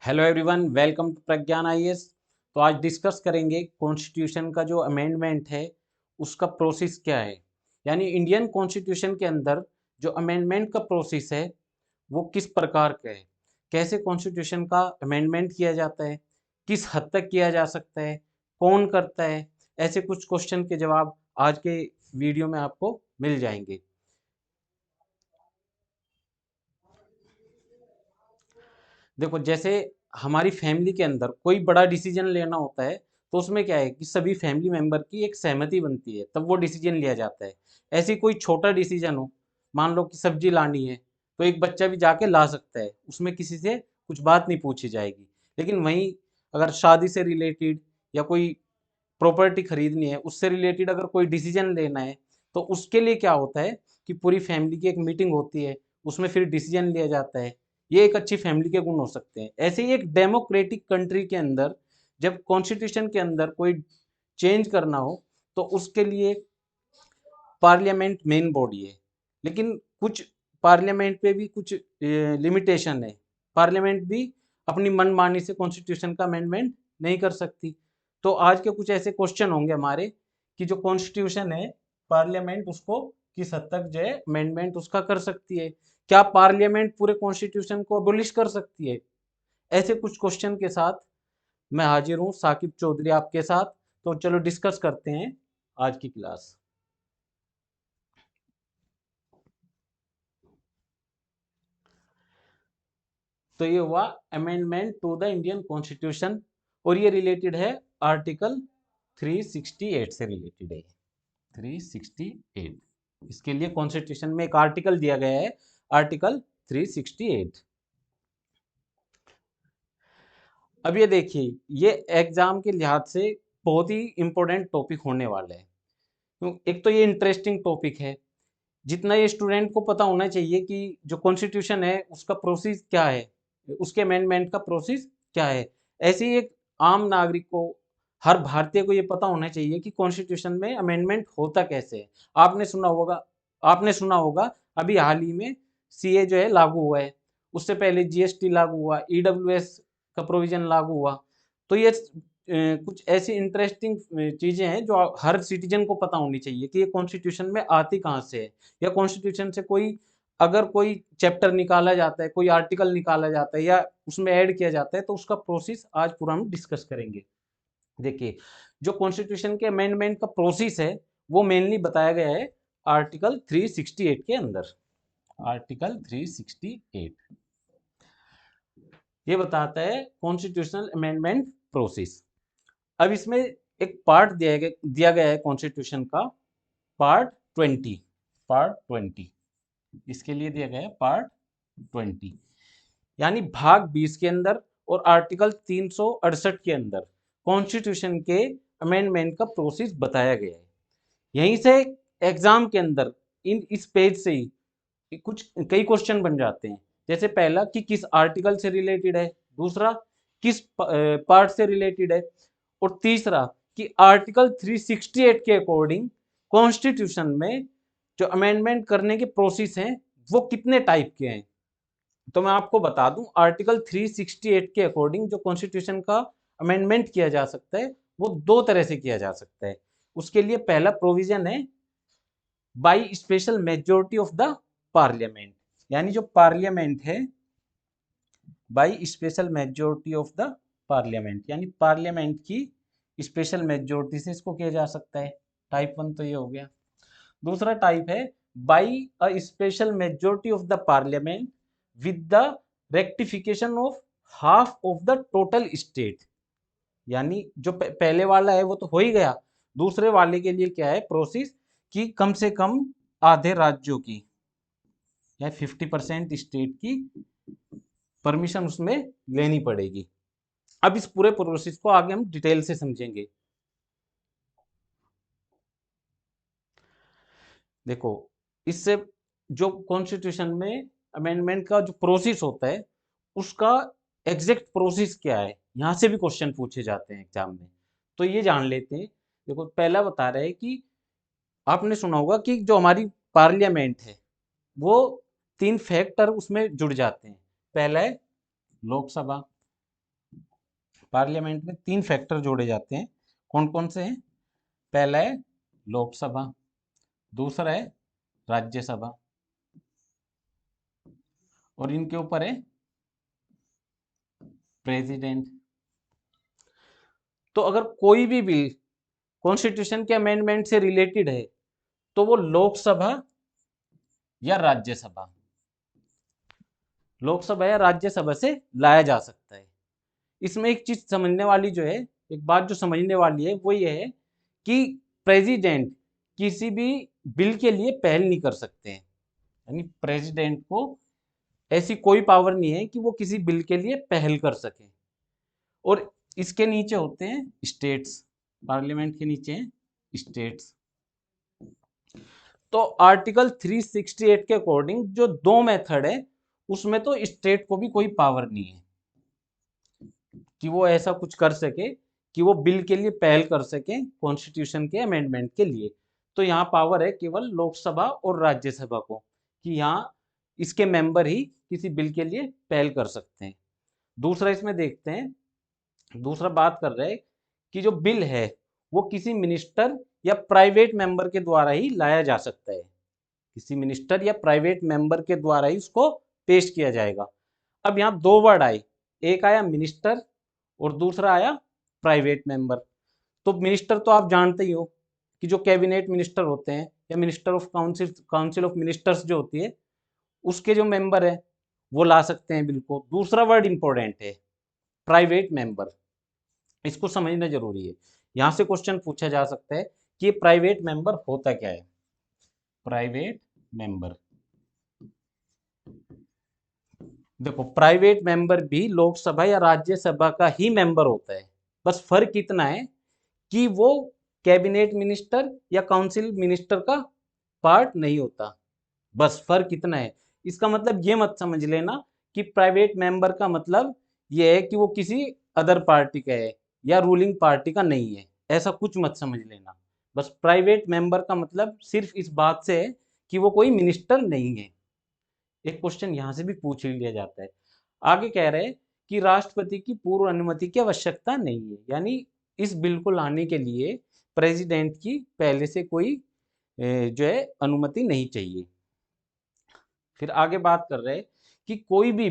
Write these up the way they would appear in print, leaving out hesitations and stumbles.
Hello everyone, welcome to Pragyan IAS. तो आज discuss करेंगे कॉन्स्टिट्यूशन का जो अमेंडमेंट है उसका प्रोसेस क्या है। यानी इंडियन कॉन्स्टिट्यूशन के अंदर जो अमेंडमेंट का प्रोसेस है वो किस प्रकार का है, कैसे कॉन्स्टिट्यूशन का अमेंडमेंट किया जाता है, किस हद तक किया जा सकता है, कौन करता है। ऐसे कुछ क्वेश्चन के जवाब आज के वीडियो में आपको मिल जाएंगे। देखो, जैसे हमारी फैमिली के अंदर कोई बड़ा डिसीजन लेना होता है तो उसमें क्या है कि सभी फैमिली मेंबर की एक सहमति बनती है, तब वो डिसीजन लिया जाता है। ऐसी कोई छोटा डिसीजन हो, मान लो कि सब्जी लानी है, तो एक बच्चा भी जाके ला सकता है, उसमें किसी से कुछ बात नहीं पूछी जाएगी। लेकिन वहीं अगर शादी से रिलेटेड या कोई प्रॉपर्टी खरीदनी है, उससे रिलेटेड अगर कोई डिसीजन लेना है, तो उसके लिए क्या होता है कि पूरी फैमिली की एक मीटिंग होती है, उसमें फिर डिसीजन लिया जाता है। ये एक अच्छी फैमिली के गुण हो सकते हैं। ऐसे ही एक डेमोक्रेटिक कंट्री के अंदर जब कॉन्स्टिट्यूशन के अंदर कोई चेंज करना हो तो उसके लिए पार्लियामेंट मेन बॉडी है। लेकिन कुछ पार्लियामेंट पे भी कुछ लिमिटेशन है। पार्लियामेंट भी अपनी मनमानी से कॉन्स्टिट्यूशन का अमेंडमेंट नहीं कर सकती। तो आज के कुछ ऐसे क्वेश्चन होंगे हमारे कि जो कॉन्स्टिट्यूशन है, पार्लियामेंट उसको किस हद तक जो है अमेंडमेंट उसका कर सकती है। क्या पार्लियामेंट पूरे कॉन्स्टिट्यूशन को अबोलिश कर सकती है? ऐसे कुछ क्वेश्चन के साथ मैं हाजिर हूँ, साकिब चौधरी आपके साथ। तो चलो डिस्कस करते हैं आज की क्लास। तो ये हुआ amendment to the Indian constitution, और ये रिलेटेड है आर्टिकल 368 से रिलेटेड है। 368, इसके लिए कॉन्स्टिट्यूशन में एक आर्टिकल दिया गया है, आर्टिकल 368। अब ये देखिए, ये एग्जाम के लिहाज से बहुत ही इंपॉर्टेंट टॉपिक होने वाला है। एक तो ये इंटरेस्टिंग टॉपिक है, जितना ये स्टूडेंट को पता होना चाहिए कि जो कॉन्स्टिट्यूशन है उसका प्रोसेस क्या है, उसके अमेंडमेंट का प्रोसेस क्या है। ऐसे ही एक आम नागरिक को, हर भारतीय को ये पता होना चाहिए कि कॉन्स्टिट्यूशन में अमेंडमेंट होता कैसे है। आपने सुना होगा अभी हाल ही में सीए जो है लागू हुआ है, उससे पहले जीएसटी लागू हुआ, ईडब्ल्यूएस का प्रोविजन लागू हुआ। तो ये कुछ ऐसी इंटरेस्टिंग चीजें हैं जो हर सिटीजन को पता होनी चाहिए कि ये कॉन्स्टिट्यूशन में आती कहाँ से है, या कॉन्स्टिट्यूशन से कोई अगर कोई चैप्टर निकाला जाता है, कोई आर्टिकल निकाला जाता है या उसमें ऐड किया जाता है, तो उसका प्रोसेस आज पूरा हम डिस्कस करेंगे। देखिए, जो कॉन्स्टिट्यूशन के अमेंडमेंट का प्रोसेस है वो मेनली बताया गया है आर्टिकल 368 के अंदर। आर्टिकल 368 ये बताता है कॉन्स्टिट्यूशनल अमेंडमेंट प्रोसेस। अब इसमें एक पार्ट दिया गया है कॉन्स्टिट्यूशन का, पार्ट 20। पार्ट 20 इसके लिए दिया गया है पार्ट 20, यानी भाग 20 के अंदर और आर्टिकल 368 के अंदर कॉन्स्टिट्यूशन के अमेंडमेंट का प्रोसेस बताया गया है। यहीं से एग्जाम के अंदर इस पेज से ही कुछ कई क्वेश्चन बन जाते हैं। जैसे पहला कि किस आर्टिकल से रिलेटेड है, दूसरा किस पार्ट से रिलेटेड है, और तीसरा कि आर्टिकल 368 के अकॉर्डिंग कॉन्स्टिट्यूशन में जो अमेंडमेंट करने के प्रोसेस हैं वो कितने टाइप के हैं। तो मैं आपको बता दूं, आर्टिकल 368 के अकॉर्डिंग जो कॉन्स्टिट्यूशन का अमेंडमेंट किया जा सकता है वो दो तरह से किया जा सकता है। उसके लिए पहला प्रोविजन है by special majority of the parliament, यानी जो पार्लियामेंट है by special majority of the parliament, यानी पार्लियामेंट की स्पेशल मेजोरिटी से इसको किया जा सकता है। टाइप वन तो ये हो गया। दूसरा टाइप है by a special majority of the parliament with the rectification of half of the total state. यानी जो पहले वाला है वो तो हो ही गया, दूसरे वाले के लिए क्या है प्रोसेस कि कम से कम आधे राज्यों की या 50% स्टेट की परमिशन उसमें लेनी पड़ेगी। अब इस पूरे प्रोसेस को आगे हम डिटेल से समझेंगे। देखो, इससे जो कॉन्स्टिट्यूशन में अमेंडमेंट का जो प्रोसेस होता है उसका एग्जैक्ट प्रोसेस क्या है, यहां से भी क्वेश्चन पूछे जाते हैं एग्जाम में। तो ये जान लेते हैं। देखो, पहला बता रहे हैं कि आपने सुना होगा कि जो हमारी पार्लियामेंट है वो तीन फैक्टर उसमें जुड़ जाते हैं। पहला है लोकसभा, पार्लियामेंट में 3 फैक्टर जोड़े जाते हैं। कौन कौन से हैं? पहला है लोकसभा, दूसरा है राज्यसभा, और इनके ऊपर है प्रेसिडेंट। तो अगर कोई भी बिल कॉन्स्टिट्यूशन के अमेंडमेंट से रिलेटेड है तो वो लोकसभा या राज्यसभा से लाया जा सकता है। इसमें एक चीज समझने वाली जो है, एक बात जो समझने वाली है वो ये है कि प्रेसिडेंट किसी भी बिल के लिए पहल नहीं कर सकते हैं। यानी प्रेसिडेंट को ऐसी कोई पावर नहीं है कि वो किसी बिल के लिए पहल कर सके। और इसके नीचे होते हैं स्टेट्स, पार्लियामेंट के नीचे हैं स्टेट्स। तो आर्टिकल 368 के अकॉर्डिंग जो 2 मेथड है उसमें तो स्टेट को भी कोई पावर नहीं है कि वो ऐसा कुछ कर सके कि वो बिल के लिए पहल कर सके कॉन्स्टिट्यूशन के अमेंडमेंट के लिए। तो यहाँ पावर है केवल लोकसभा और राज्यसभा को कि यहाँ इसके मेंबर ही किसी बिल के लिए पहल कर सकते हैं। दूसरा इसमें देखते हैं, दूसरा बात कर रहे हैं कि जो बिल है वो किसी मिनिस्टर या प्राइवेट मेंबर के द्वारा ही लाया जा सकता है। किसी मिनिस्टर या प्राइवेट मेंबर के द्वारा ही उसको पेश किया जाएगा। अब यहाँ 2 वर्ड आए, एक आया मिनिस्टर और दूसरा आया प्राइवेट मेंबर। तो मिनिस्टर तो आप जानते ही हो कि जो कैबिनेट मिनिस्टर होते हैं या minister of council of ministers जो होती है उसके जो मेंबर है वो ला सकते हैं बिल को। दूसरा वर्ड इंपॉर्टेंट है प्राइवेट मेंबर, इसको समझना जरूरी है। यहां से क्वेश्चन पूछा जा सकता है कि प्राइवेट मेंबर होता क्या है। प्राइवेट मेंबर, देखो प्राइवेट मेंबर भी लोकसभा या राज्यसभा का ही मेंबर होता है, बस फर्क इतना है कि वो कैबिनेट मिनिस्टर या काउंसिल मिनिस्टर का पार्ट नहीं होता, बस फर्क इतना है। इसका मतलब ये मत समझ लेना कि प्राइवेट मेंबर का मतलब ये है कि वो किसी अदर पार्टी का है या रूलिंग पार्टी का नहीं है, ऐसा कुछ मत समझ लेना। बस प्राइवेट मेंबर का मतलब सिर्फ इस बात से है कि वो कोई मिनिस्टर नहीं है। एक क्वेश्चन यहां से भी पूछ लिया जाता है। आगे कह रहे हैं कि राष्ट्रपति की पूर्व अनुमति की आवश्यकता नहीं है, यानी इस बिल को लाने के लिए प्रेसिडेंट की पहले से कोई जो है अनुमति नहीं चाहिए। फिर आगे बात कर रहे हैं कि कोई भी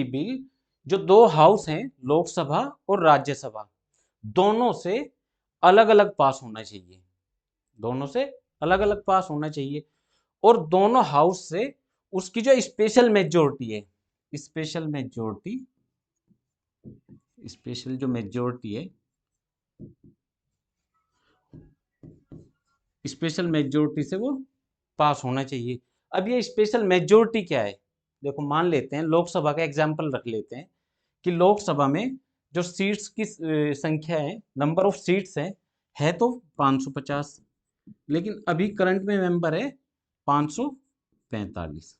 बिल जो 2 हाउस हैं लोकसभा और राज्यसभा दोनों से अलग अलग पास होना चाहिए, दोनों से अलग अलग पास होना चाहिए। और दोनों हाउस से उसकी जो स्पेशल मेजोरिटी है, स्पेशल मेजोरिटी स्पेशल जो मेजोरिटी है, स्पेशल मेजोरिटी से वो पास होना चाहिए। अब ये स्पेशल मेजोरिटी क्या है? देखो मान लेते हैं लोकसभा का एग्जाम्पल रख लेते हैं कि लोकसभा में जो सीट्स की संख्या है, नंबर ऑफ सीट्स है तो 550, लेकिन अभी करंट में मेंबर है 545।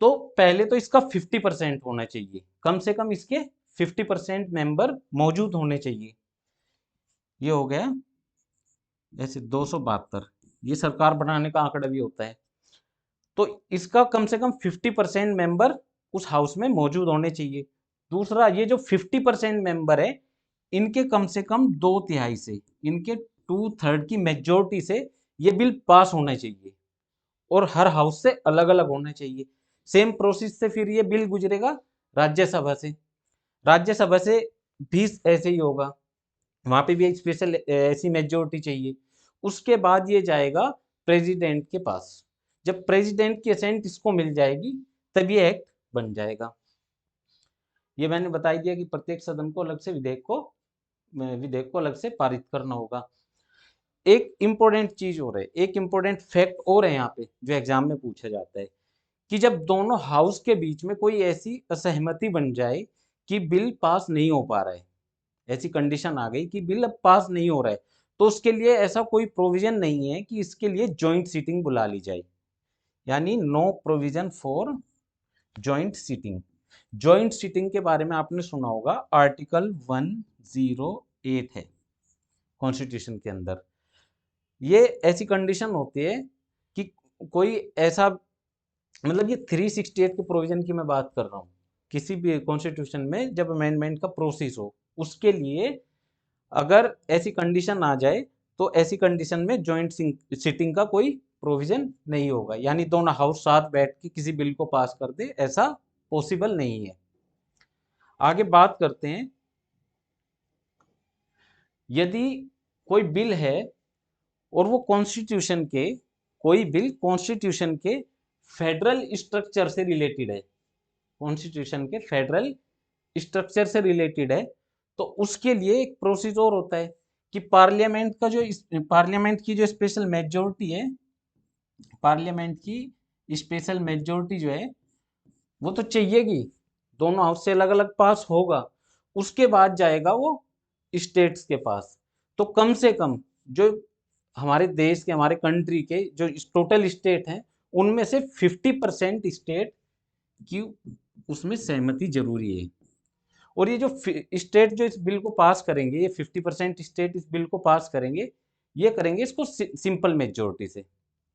तो पहले तो इसका 50% होना चाहिए, कम से कम इसके 50% मेंबर मौजूद होने चाहिए। ये हो गया ऐसे 272, ये सरकार बनाने का आंकड़ा भी होता है। तो इसका कम से कम 50% मेंबर उस हाउस में मौजूद होने चाहिए। दूसरा ये जो 50% मेंबर है इनके कम से कम 2/3 से, इनके 2/3 की मेजोरिटी से ये बिल पास होना चाहिए और हर हाउस से अलग अलग होना चाहिए। सेम प्रोसेस से फिर ये बिल गुजरेगा राज्यसभा से, राज्यसभा से भी ऐसे ही होगा, वहां पे भी स्पेशल ऐसी मेजोरिटी चाहिए। उसके बाद ये जाएगा प्रेसिडेंट के पास, जब प्रेसिडेंट की असेंट इसको मिल जाएगी तब ये एक्ट बन जाएगा। ये मैंने बता ही दिया कि प्रत्येक सदन को अलग से विधेयक को अलग से पारित करना होगा। एक इंपॉर्टेंट चीज और है, एक इंपॉर्टेंट फैक्ट और है यहाँ पे जो एग्जाम में पूछा जाता है कि जब दोनों हाउस के बीच में कोई ऐसी असहमति बन जाए कि बिल पास नहीं हो पा रहा है, ऐसी कंडीशन आ गई कि बिल अब पास नहीं हो रहा है, तो उसके लिए ऐसा कोई प्रोविजन नहीं है कि इसके लिए जॉइंट सीटिंग बुला ली जाए, यानी no provision for joint sitting. Joint sitting के बारे में आपने सुना होगा, आर्टिकल 108 है कॉन्स्टिट्यूशन के अंदर। ये ऐसी कंडीशन होती है कि कोई ऐसा, मतलब ये 368 के प्रोविजन की मैं बात कर रहा हूँ किसी भी कॉन्स्टिट्यूशन में जब अमेंडमेंट का प्रोसेस हो, उसके लिए अगर ऐसी कंडीशन आ जाए तो ऐसी कंडीशन में जॉइंट सिटिंग का कोई प्रोविजन नहीं होगा, यानी दोनों हाउस साथ बैठ के किसी बिल को पास कर दे, ऐसा पॉसिबल नहीं है। आगे बात करते हैं, यदि कोई बिल है और वो कॉन्स्टिट्यूशन के, कोई बिल कॉन्स्टिट्यूशन के फेडरल स्ट्रक्चर से रिलेटेड है, कॉन्स्टिट्यूशन के फेडरल स्ट्रक्चर से रिलेटेड है, तो उसके लिए एक प्रोसीजर होता है कि पार्लियामेंट का जो पार्लियामेंट की जो स्पेशल मेजोरिटी है, पार्लियामेंट की स्पेशल मेजोरिटी जो है वो तो चाहिएगी, दोनों हाउस से अलग अलग पास होगा, उसके बाद जाएगा वो स्टेट्स के पास। तो कम से कम जो हमारे देश के, हमारे कंट्री के जो टोटल स्टेट हैं, उनमें से 50% स्टेट की उसमें सहमति जरूरी है। और ये जो स्टेट जो इस बिल को पास करेंगे, ये 50% स्टेट इस बिल को पास करेंगे, ये करेंगे इसको सिंपल मेजोरिटी से।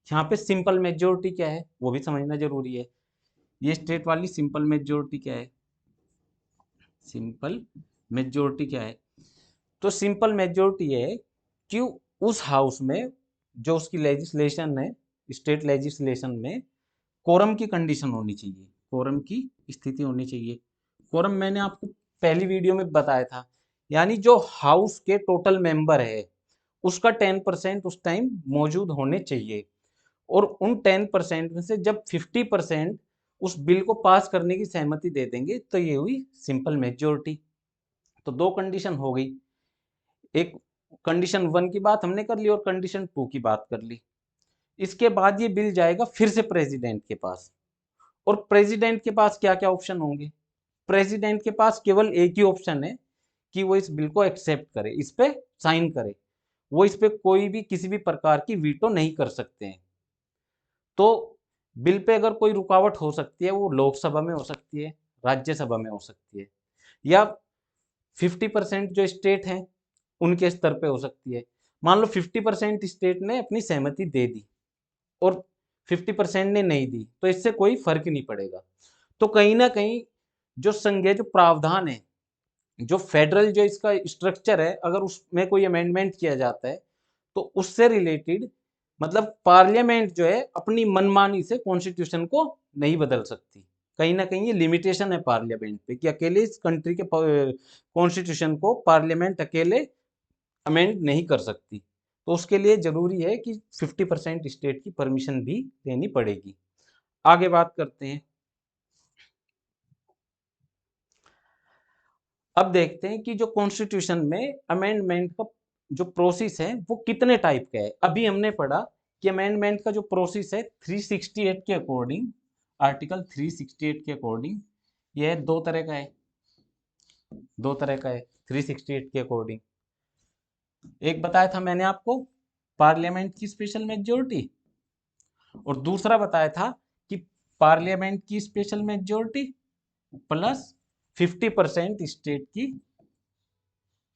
यहाँ पे सिंपल मेजोरिटी क्या है वो भी समझना जरूरी है। ये स्टेट वाली सिंपल मेजोरिटी क्या है, सिंपल मेजोरिटी क्या है? तो सिंपल मेजोरिटी है कि उस हाउस में जो उसकी लेजिस्लेशन है, स्टेट लेजिस्लेशन में कोरम की कंडीशन होनी चाहिए, कोरम की स्थिति होनी चाहिए। कोरम मैंने आपको पहली वीडियो में बताया था, यानी जो हाउस के टोटल मेंबर है उसका 10% उस टाइम मौजूद होने चाहिए, और उन 10% में से जब 50% उस बिल को पास करने की सहमति दे देंगे तो ये हुई सिंपल मेजोरिटी। तो दो कंडीशन हो गई, एक कंडीशन 1 की बात हमने कर ली और कंडीशन 2 की बात कर ली। इसके बाद ये बिल जाएगा फिर से प्रेसिडेंट के पास, और प्रेसिडेंट के पास क्या क्या ऑप्शन होंगे? प्रेसिडेंट के पास केवल एक ही ऑप्शन है कि वो इस बिल को एक्सेप्ट करे, इस पे साइन करे, वो इस पे कोई भी किसी भी प्रकार की वीटो नहीं कर सकते हैं। तो बिल पे अगर कोई रुकावट हो सकती है, वो लोकसभा में हो सकती है, राज्यसभा में हो सकती है, या 50% जो स्टेट हैं उनके स्तर पे हो सकती है। मान लो 50% स्टेट ने अपनी सहमति दे दी और 50% ने नहीं दी, तो इससे कोई फर्क नहीं पड़ेगा। तो कहीं ना कहीं जो संघीय जो प्रावधान है, जो फेडरल जो इसका स्ट्रक्चर है, अगर उसमें कोई अमेंडमेंट किया जाता है तो उससे रिलेटेड, मतलब पार्लियामेंट जो है अपनी मनमानी से कॉन्स्टिट्यूशन को नहीं बदल सकती। कहीं ना कहीं ये लिमिटेशन है पार्लियामेंट पे कि अकेले इस कंट्री के कॉन्स्टिट्यूशन को पार्लियामेंट अकेले अमेंड नहीं कर सकती। तो उसके लिए जरूरी है कि 50% स्टेट की परमिशन भी लेनी पड़ेगी। आगे बात करते हैं, अब देखते हैं कि जो कॉन्स्टिट्यूशन में अमेंडमेंट का जो प्रोसेस है वो कितने टाइप का है। अभी हमने पढ़ा कि अमेंडमेंट का जो प्रोसेस है 368 के अकॉर्डिंग, आर्टिकल 368 के अकॉर्डिंग यह दो तरह का है, दो तरह का है 368 के अकॉर्डिंग। एक बताया था मैंने आपको पार्लियामेंट की स्पेशल मेजोरिटी, और दूसरा बताया था कि पार्लियामेंट की स्पेशल मेजोरिटी प्लस 50% स्टेट की,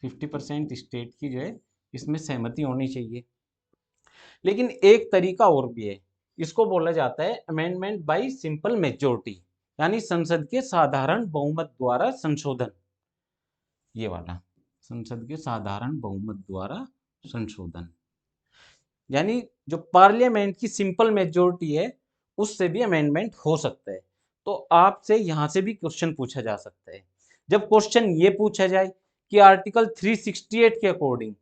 50% स्टेट की जो है इसमें सहमति होनी चाहिए। लेकिन एक तरीका और भी है, इसको बोला जाता है अमेंडमेंट बाय सिंपल मेजोरिटी, यानी संसद के साधारण बहुमत द्वारा संशोधन। ये वाला संसद के साधारण बहुमत द्वारा संशोधन, यानी जो पार्लियामेंट की सिंपल मेजोरिटी है उससे भी अमेंडमेंट हो सकता है। तो आपसे यहां से भी क्वेश्चन पूछा जा सकता है। जब क्वेश्चन ये पूछा जाए कि आर्टिकल 368 के अकॉर्डिंग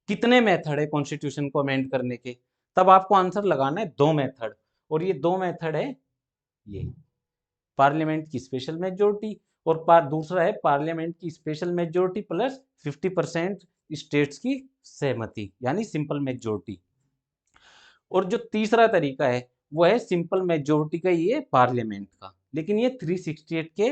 कितने मेथड है कॉन्स्टिट्यूशन को अमेंड करने के, तब आपको आंसर लगाना है दो मेथड, और ये दो मेथड है, ये पार्लियामेंट की स्पेशल मेजोरिटी और दूसरा है पार्लियामेंट की स्पेशल मेजोरिटी प्लस 50% स्टेट्स की सहमति, यानी सिंपल मेजोरिटी। और जो तीसरा तरीका है वो है सिंपल मेजोरिटी का, ये पार्लियामेंट का, लेकिन ये 368 के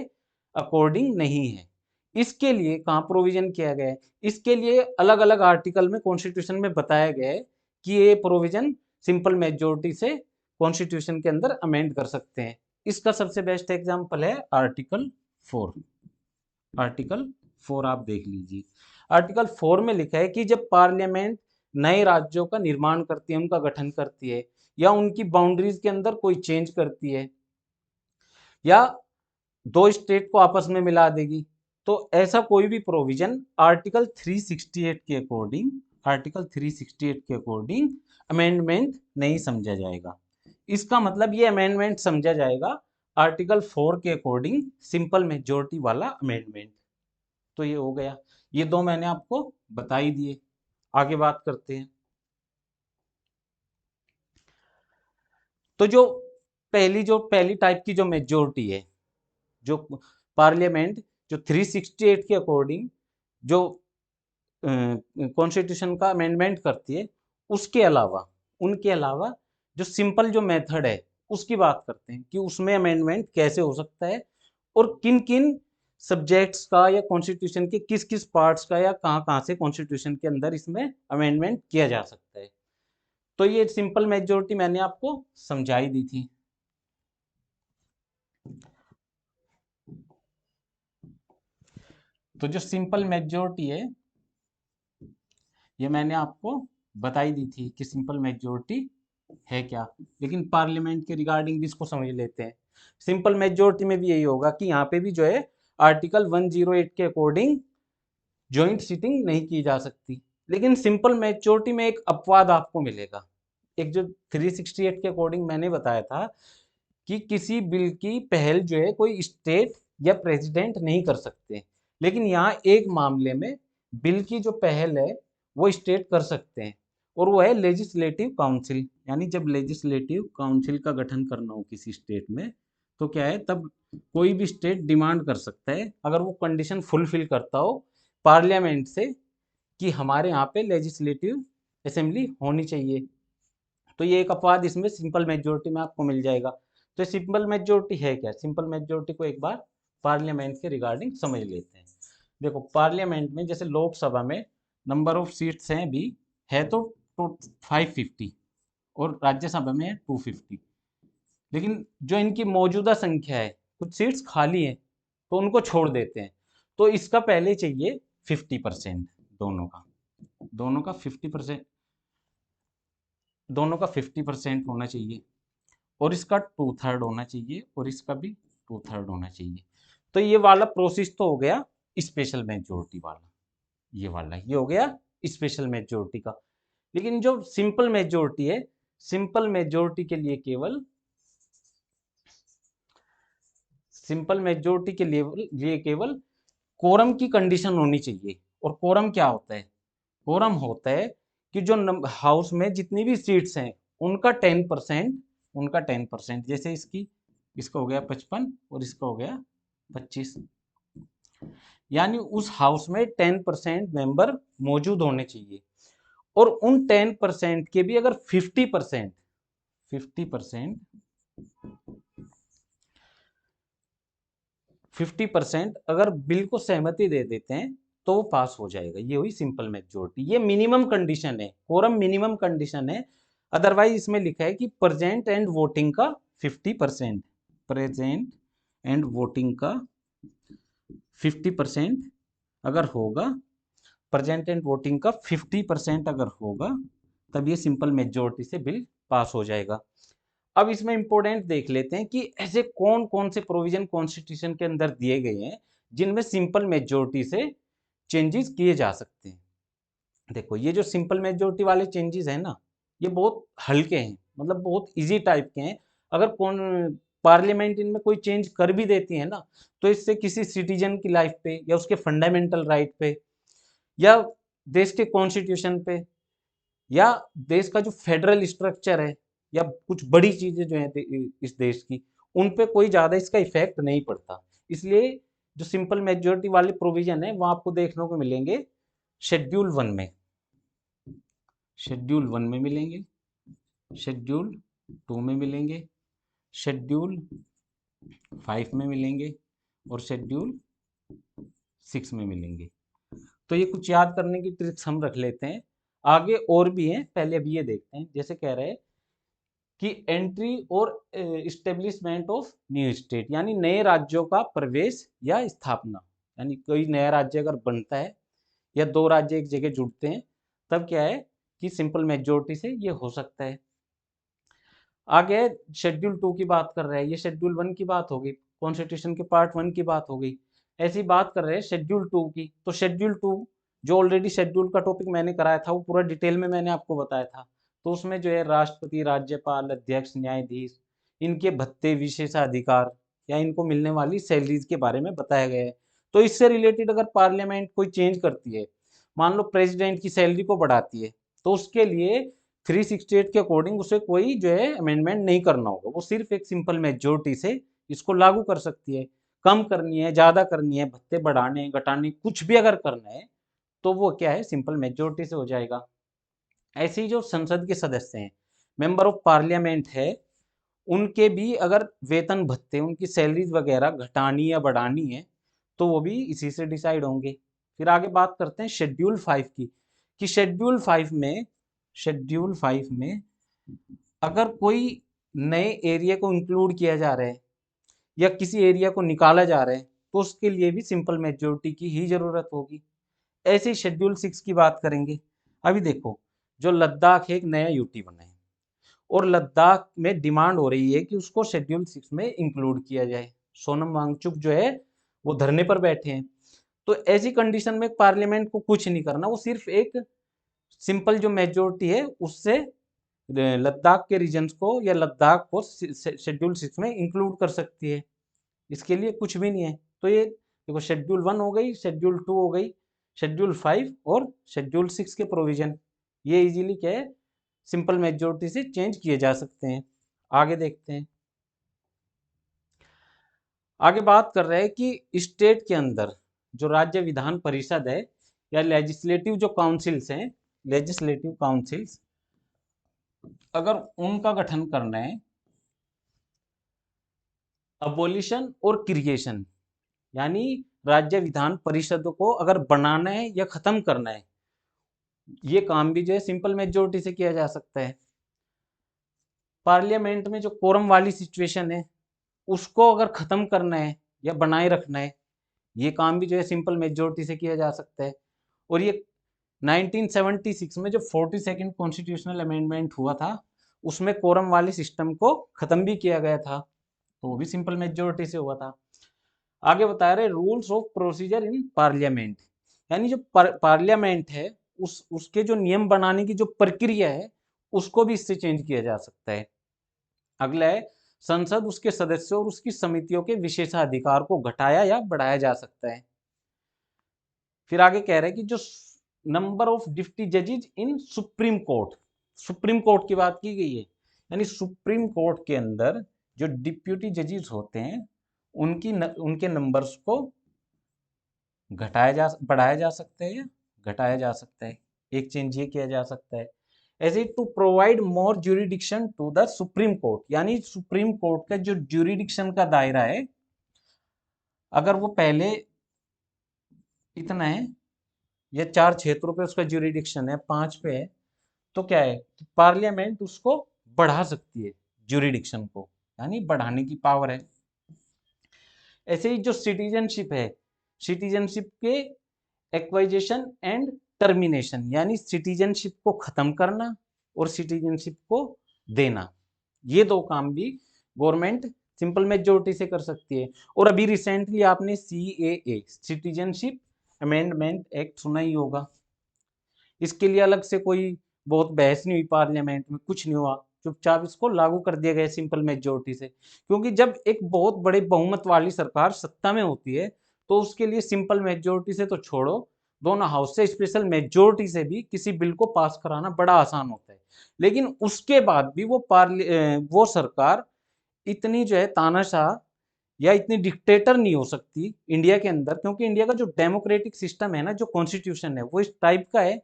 अकॉर्डिंग नहीं है। इसके लिए कहाँ प्रोविजन किया गया है? इसके लिए अलग अलग आर्टिकल में कॉन्स्टिट्यूशन में बताया गया है कि ये प्रोविजन सिंपल मेजोरिटी से कॉन्स्टिट्यूशन के अंदर अमेंड कर सकते हैं। इसका सबसे बेस्ट एग्जांपल है आर्टिकल 4। आर्टिकल 4 आप देख लीजिए। आर्टिकल 4 में लिखा है कि जब पार्लियामेंट नए राज्यों का निर्माण करती है, उनका गठन करती है, या उनकी बाउंड्रीज के अंदर कोई चेंज करती है, या दो स्टेट को आपस में मिला देगी। तो ऐसा कोई भी प्रोविजन आर्टिकल 368 के अकॉर्डिंग, आर्टिकल 368 के अकॉर्डिंग अमेंडमेंट नहीं समझा जाएगा। इसका मतलब ये अमेंडमेंट समझा जाएगा आर्टिकल 4 के अकॉर्डिंग सिंपल मेजोरिटी वाला अमेंडमेंट। तो ये हो गया, ये दो मैंने आपको बता ही दिए। आगे बात करते हैं। तो जो पहली टाइप की जो मेजोरिटी है, जो पार्लियामेंट जो 368 के अकॉर्डिंग जो कॉन्स्टिट्यूशन का अमेंडमेंट करती है, उसके अलावा, उनके अलावा जो सिंपल जो मेथड है उसकी बात करते हैं कि उसमें अमेंडमेंट कैसे हो सकता है और किन किन सब्जेक्ट्स का या कॉन्स्टिट्यूशन के किस किस पार्ट्स का या कहाँ कहाँ से कॉन्स्टिट्यूशन के अंदर इसमें अमेंडमेंट किया जा सकता है। तो ये सिंपल मेजोरिटी मैंने आपको समझाई दी थी। तो जो सिंपल मेजोरिटी है ये मैंने आपको बताई दी थी कि सिंपल मेजोरिटी है क्या। लेकिन पार्लियामेंट के रिगार्डिंग भी इसको समझ लेते हैं। सिंपल मेजोरिटी में भी यही होगा कि यहाँ पे भी जो है आर्टिकल 108 के अकॉर्डिंग जॉइंट सीटिंग नहीं की जा सकती। लेकिन सिंपल मेजोरिटी में एक अपवाद आपको मिलेगा। एक जो 368 के अकॉर्डिंग मैंने बताया था कि किसी बिल की पहल जो है कोई स्टेट या प्रेसिडेंट नहीं कर सकते, लेकिन यहाँ एक मामले में बिल की जो पहल है वो स्टेट कर सकते हैं, और वो है लेजिस्लेटिव काउंसिल। यानी जब लेजिस्लेटिव काउंसिल का गठन करना हो किसी स्टेट में, तो क्या है, तब कोई भी स्टेट डिमांड कर सकता है, अगर वो कंडीशन फुलफिल करता हो पार्लियामेंट से, कि हमारे यहाँ पे लेजिस्लेटिव असेंबली होनी चाहिए। तो ये एक अपवाद इसमें सिंपल मेजोरिटी में आपको मिल जाएगा। तो सिंपल मेजोरिटी है क्या? सिंपल मेजोरिटी को एक बार पार्लियामेंट के रिगार्डिंग समझ लेते हैं। देखो, पार्लियामेंट में जैसे लोकसभा में नंबर ऑफ सीट्स हैं भी, है तो 550, और राज्यसभा में है 250। लेकिन जो इनकी मौजूदा संख्या है, कुछ सीट्स खाली हैं तो उनको छोड़ देते हैं। तो इसका पहले चाहिए 50%, दोनों का, दोनों का 50%, दोनों का 50% होना चाहिए, और इसका 2/3 होना चाहिए, और इसका भी 2/3 होना चाहिए। तो ये वाला प्रोसेस तो हो गया स्पेशल मेजोरिटी वाला, ये हो गया स्पेशल मेजोरिटी का। लेकिन जो सिंपल मेजोरिटी है, सिंपल मेजोरिटी के लिए केवल, सिंपल मेजोरिटी के लिए केवल कोरम की कंडीशन होनी चाहिए। और कोरम क्या होता है? कोरम होता है कि जो हाउस में जितनी भी सीट्स हैं उनका 10%, उनका 10%, जैसे इसका हो गया 55 और इसका हो गया 25, यानी उस हाउस में 10% मेंबर मौजूद होने चाहिए। और उन 10% के भी अगर 50%, 50% अगर बिल को सहमति दे देते हैं तो वो पास हो जाएगा। ये हुई सिंपल मेजोरिटी। ये मिनिमम कंडीशन है, कोरम मिनिमम कंडीशन है। अदरवाइज इसमें लिखा है कि प्रेजेंट एंड वोटिंग का 50%, प्रेजेंट एंड वोटिंग का 50% अगर होगा, प्रेजेंट एंड वोटिंग का 50% अगर होगा, तब ये सिंपल मेजोरिटी से बिल पास हो जाएगा। अब इसमें इंपॉर्टेंट देख लेते हैं कि ऐसे कौन कौन से प्रोविजन कॉन्स्टिट्यूशन के अंदर दिए गए हैं जिनमें सिंपल मेजोरिटी से चेंजेस किए जा सकते हैं। देखो, ये जो सिंपल मेजोरिटी वाले चेंजेस हैं ना, ये बहुत हल्के हैं, मतलब बहुत इजी टाइप के हैं। अगर कौन पार्लियामेंट इनमें कोई चेंज कर भी देती है ना, तो इससे किसी सिटीजन की लाइफ पे या उसके फंडामेंटल राइट पे या देश के कॉन्स्टिट्यूशन पे या देश का जो फेडरल स्ट्रक्चर है या कुछ बड़ी चीजें जो हैं इस देश की, उन पे कोई ज्यादा इसका इफेक्ट नहीं पड़ता। इसलिए जो सिंपल मेजोरिटी वाले प्रोविजन है वो आपको देखने को मिलेंगे शेड्यूल 1 में, शेड्यूल 1 में मिलेंगे, शेड्यूल 2 में मिलेंगे, शेड्यूल 5 में मिलेंगे, और शेड्यूल 6 में मिलेंगे। तो ये कुछ याद करने की ट्रिक्स हम रख लेते हैं। आगे और भी हैं, पहले अभी ये देखते हैं। जैसे कह रहे हैं कि एंट्री और इस्टेब्लिशमेंट ऑफ न्यू स्टेट, यानी नए राज्यों का प्रवेश या स्थापना। यानी कोई नया राज्य अगर बनता है या दो राज्य एक जगह जुड़ते हैं, तब क्या है कि सिंपल मेजोरिटी से ये हो सकता है। आगे शेड्यूल 2 की बात कर रहे हैं, ये शेड्यूल 1 की बात हो गई, कॉन्स्टिट्यूशन के पार्ट 1 की बात हो गई। ऐसी बात कर रहे हैं शेड्यूल 2 की, तो शेड्यूल 2 जो ऑलरेडी शेड्यूल का टॉपिक मैंने कराया था, वो पूरा डिटेल में मैंने आपको बताया था। तो उसमें जो है राष्ट्रपति, राज्यपाल, अध्यक्ष, न्यायाधीश, इनके भत्ते, विशेषाधिकार या इनको मिलने वाली सैलरीज के बारे में बताया गया है। तो इससे रिलेटेड अगर पार्लियामेंट कोई चेंज करती है, मान लो प्रेसिडेंट की सैलरी को बढ़ाती है, तो उसके लिए 368 के अकॉर्डिंग उसे कोई जो है अमेंडमेंट नहीं करना होगा, वो सिर्फ एक सिंपल मेजोरिटी से इसको लागू कर सकती है। कम करनी है, ज्यादा करनी है, भत्ते बढ़ाने घटाने, कुछ भी अगर करना है तो वो क्या है, सिंपल मेजोरिटी से हो जाएगा। ऐसे ही जो संसद के सदस्य हैं, मेंबर ऑफ पार्लियामेंट है, उनके भी अगर वेतन भत्ते, उनकी सैलरीज वगैरह घटानी या बढ़ानी है तो वो भी इसी से डिसाइड होंगे। फिर आगे बात करते हैं शेड्यूल 5 की, कि शेड्यूल 5 में अगर कोई नए एरिया को इंक्लूड किया जा रहा है या किसी एरिया को निकाला जा रहा है तो उसके लिए भी सिंपल मेजोरिटी की ही जरूरत होगी। ऐसे ही शेड्यूल 6 की बात करेंगे। अभी देखो, जो लद्दाख एक नया यूटी बना है और लद्दाख में डिमांड हो रही है कि उसको शेड्यूल 6 में इंक्लूड किया जाए। सोनम वांगचुक जो है वो धरने पर बैठे हैं। तो ऐसी कंडीशन में पार्लियामेंट को कुछ नहीं करना, वो सिर्फ एक सिंपल जो मेजोरिटी है उससे लद्दाख के रीजन्स को या लद्दाख को शेड्यूल 6 में इंक्लूड कर सकती है। इसके लिए कुछ भी नहीं है। तो ये देखो, शेड्यूल 1 हो गई, शेड्यूल 2 हो गई, शेड्यूल 5 और शेड्यूल 6 के प्रोविजन ये इजीली क्या है, सिंपल मेजोरिटी से चेंज किए जा सकते हैं। आगे देखते हैं। आगे बात कर रहे हैं कि स्टेट के अंदर जो राज्य विधान परिषद है या लेजिस्लेटिव जो काउंसिल्स हैं, लेजिस्लेटिव काउंसिल्स, अगर उनका गठन करना है, अबोलिशन और क्रिएशन, यानी राज्य विधान परिषद को अगर बनाना है या खत्म करना है, ये काम भी जो है सिंपल मेजोरिटी से किया जा सकता है। पार्लियामेंट में जो कोरम वाली सिचुएशन है उसको अगर खत्म करना है या बनाए रखना है, ये काम भी जो है सिंपल मेजोरिटी से किया जा सकता है। और ये 1976 में जो 42nd कॉन्स्टिट्यूशनल अमेंडमेंट हुआ था उसमें कोरम वाले सिस्टम को खत्म भी किया गया था, तो वो भी सिंपल मेजोरिटी से हुआ था। आगे बता रहे rules of procedure in parliament, यानी जो पार्लियामेंट है उसके जो नियम बनाने की जो प्रक्रिया है उसको भी इससे चेंज किया जा सकता है। अगला है संसद उसके सदस्यों और उसकी समितियों के विशेषाधिकार को घटाया या बढ़ाया जा सकता है। फिर आगे कह रहे हैं कि जो नंबर ऑफ डिप्टी जजेज in supreme court, supreme court की बात की गई है, यानी सुप्रीम कोर्ट के अंदर जो डिप्यूटी जजेस होते हैं उनके नंबर्स को बढ़ाया जा सकता है या घटाया जा सकता है। एक चेंज ये किया जा सकता है। ऐसे to provide more jurisdiction to the supreme court, यानी सुप्रीम कोर्ट का जो ज्यूरिडिक्शन का दायरा है, अगर वो पहले इतना है या 4 क्षेत्रों पे उसका ज्यूरिडिक्शन है, 5 पे है, तो क्या है, तो पार्लियामेंट उसको बढ़ा सकती है ज्यूरिडिक्शन को, यानी बढ़ाने की पावर है। ऐसे ही जो सिटीजनशिप है, सिटीजनशिप के एक्वाइजेशन एंड टर्मिनेशन, यानी सिटीजनशिप को खत्म करना और सिटीजनशिप को देना, ये दो काम भी गवर्नमेंट सिंपल मेजोरिटी से कर सकती है। और अभी रिसेंटली आपने CAA, सिटीजनशिप अमेंडमेंट एक्ट सुना ही होगा। इसके लिए अलग से कोई बहुत बहस नहीं हुई पार्लियामेंट में, कुछ नहीं हुआ, चुपचाप इसको लागू कर दिया गया सिंपल मेजोरिटी से। क्योंकि जब एक बहुत बड़े बहुमत वाली सरकार सत्ता में होती है तो उसके लिए सिंपल मेजोरिटी से तो छोड़ो, दोनों हाउस से स्पेशल मेजोरिटी से भी किसी बिल को पास कराना बड़ा आसान होता है। लेकिन उसके बाद भी वो सरकार इतनी जो है तानाशाह या इतनी डिक्टेटर नहीं हो सकती इंडिया के अंदर, क्योंकि इंडिया का जो डेमोक्रेटिक सिस्टम है ना, जो कॉन्स्टिट्यूशन है, वो इस टाइप का है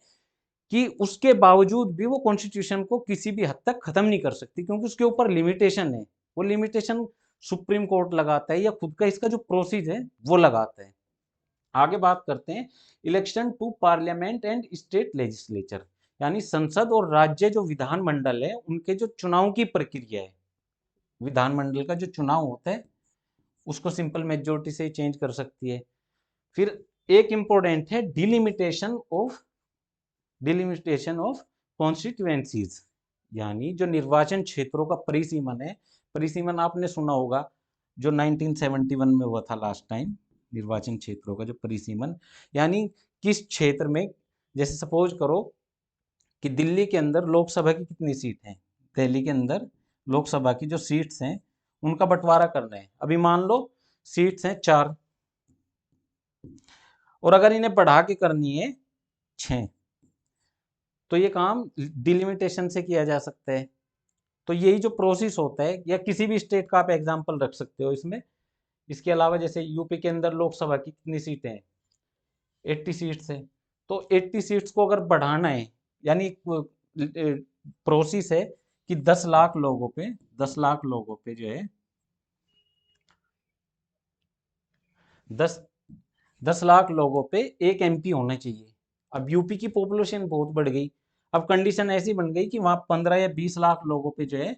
कि उसके बावजूद भी वो कॉन्स्टिट्यूशन को किसी भी हद तक खत्म नहीं कर सकती, क्योंकि उसके ऊपर लिमिटेशन है। वो लिमिटेशन सुप्रीम कोर्ट लगाता है या खुद का इसका जो प्रोसीज है वो लगाता है। आगे बात करते हैं election to parliament and state legislature, यानी संसद और राज्य जो विधानमंडल है उनके जो चुनाव की प्रक्रिया है, विधानमंडल का जो चुनाव होता है उसको सिंपल मेजोरिटी से चेंज कर सकती है। फिर एक इंपॉर्टेंट है डिलिमिटेशन ऑफ कॉन्स्टिट्यूएंसीज, यानी जो निर्वाचन क्षेत्रों का परिसीमन है, परिसीमन आपने सुना होगा जो 1971 में हुआ था लास्ट टाइम, निर्वाचन क्षेत्रों का जो परिसीमन, यानी किस क्षेत्र में, जैसे सपोज करो कि दिल्ली के अंदर लोकसभा की कितनी सीट हैं, दिल्ली के अंदर लोकसभा की जो सीट्स हैं उनका बंटवारा करना है। अभी मान लो सीट्स हैं 4 और अगर इन्हें बढ़ा के करनी है 6, तो ये काम डिलिमिटेशन से किया जा सकता है। तो यही जो प्रोसेस होता है, या किसी भी स्टेट का आप एग्जांपल रख सकते हो इसमें। इसके अलावा जैसे यूपी के अंदर लोकसभा की कितनी सीटें हैं, 80 सीट्स है। तो 80 सीट्स को अगर बढ़ाना है, यानी प्रोसेस है कि 10 लाख लोगों पे, 10 लाख लोगों पे जो है 10 10 लाख लोगों पे एक एमपी होना चाहिए। अब यूपी की पॉपुलेशन बहुत बढ़ गई, अब कंडीशन ऐसी बन गई कि वहां 15 या 20 लाख लोगों पे जो है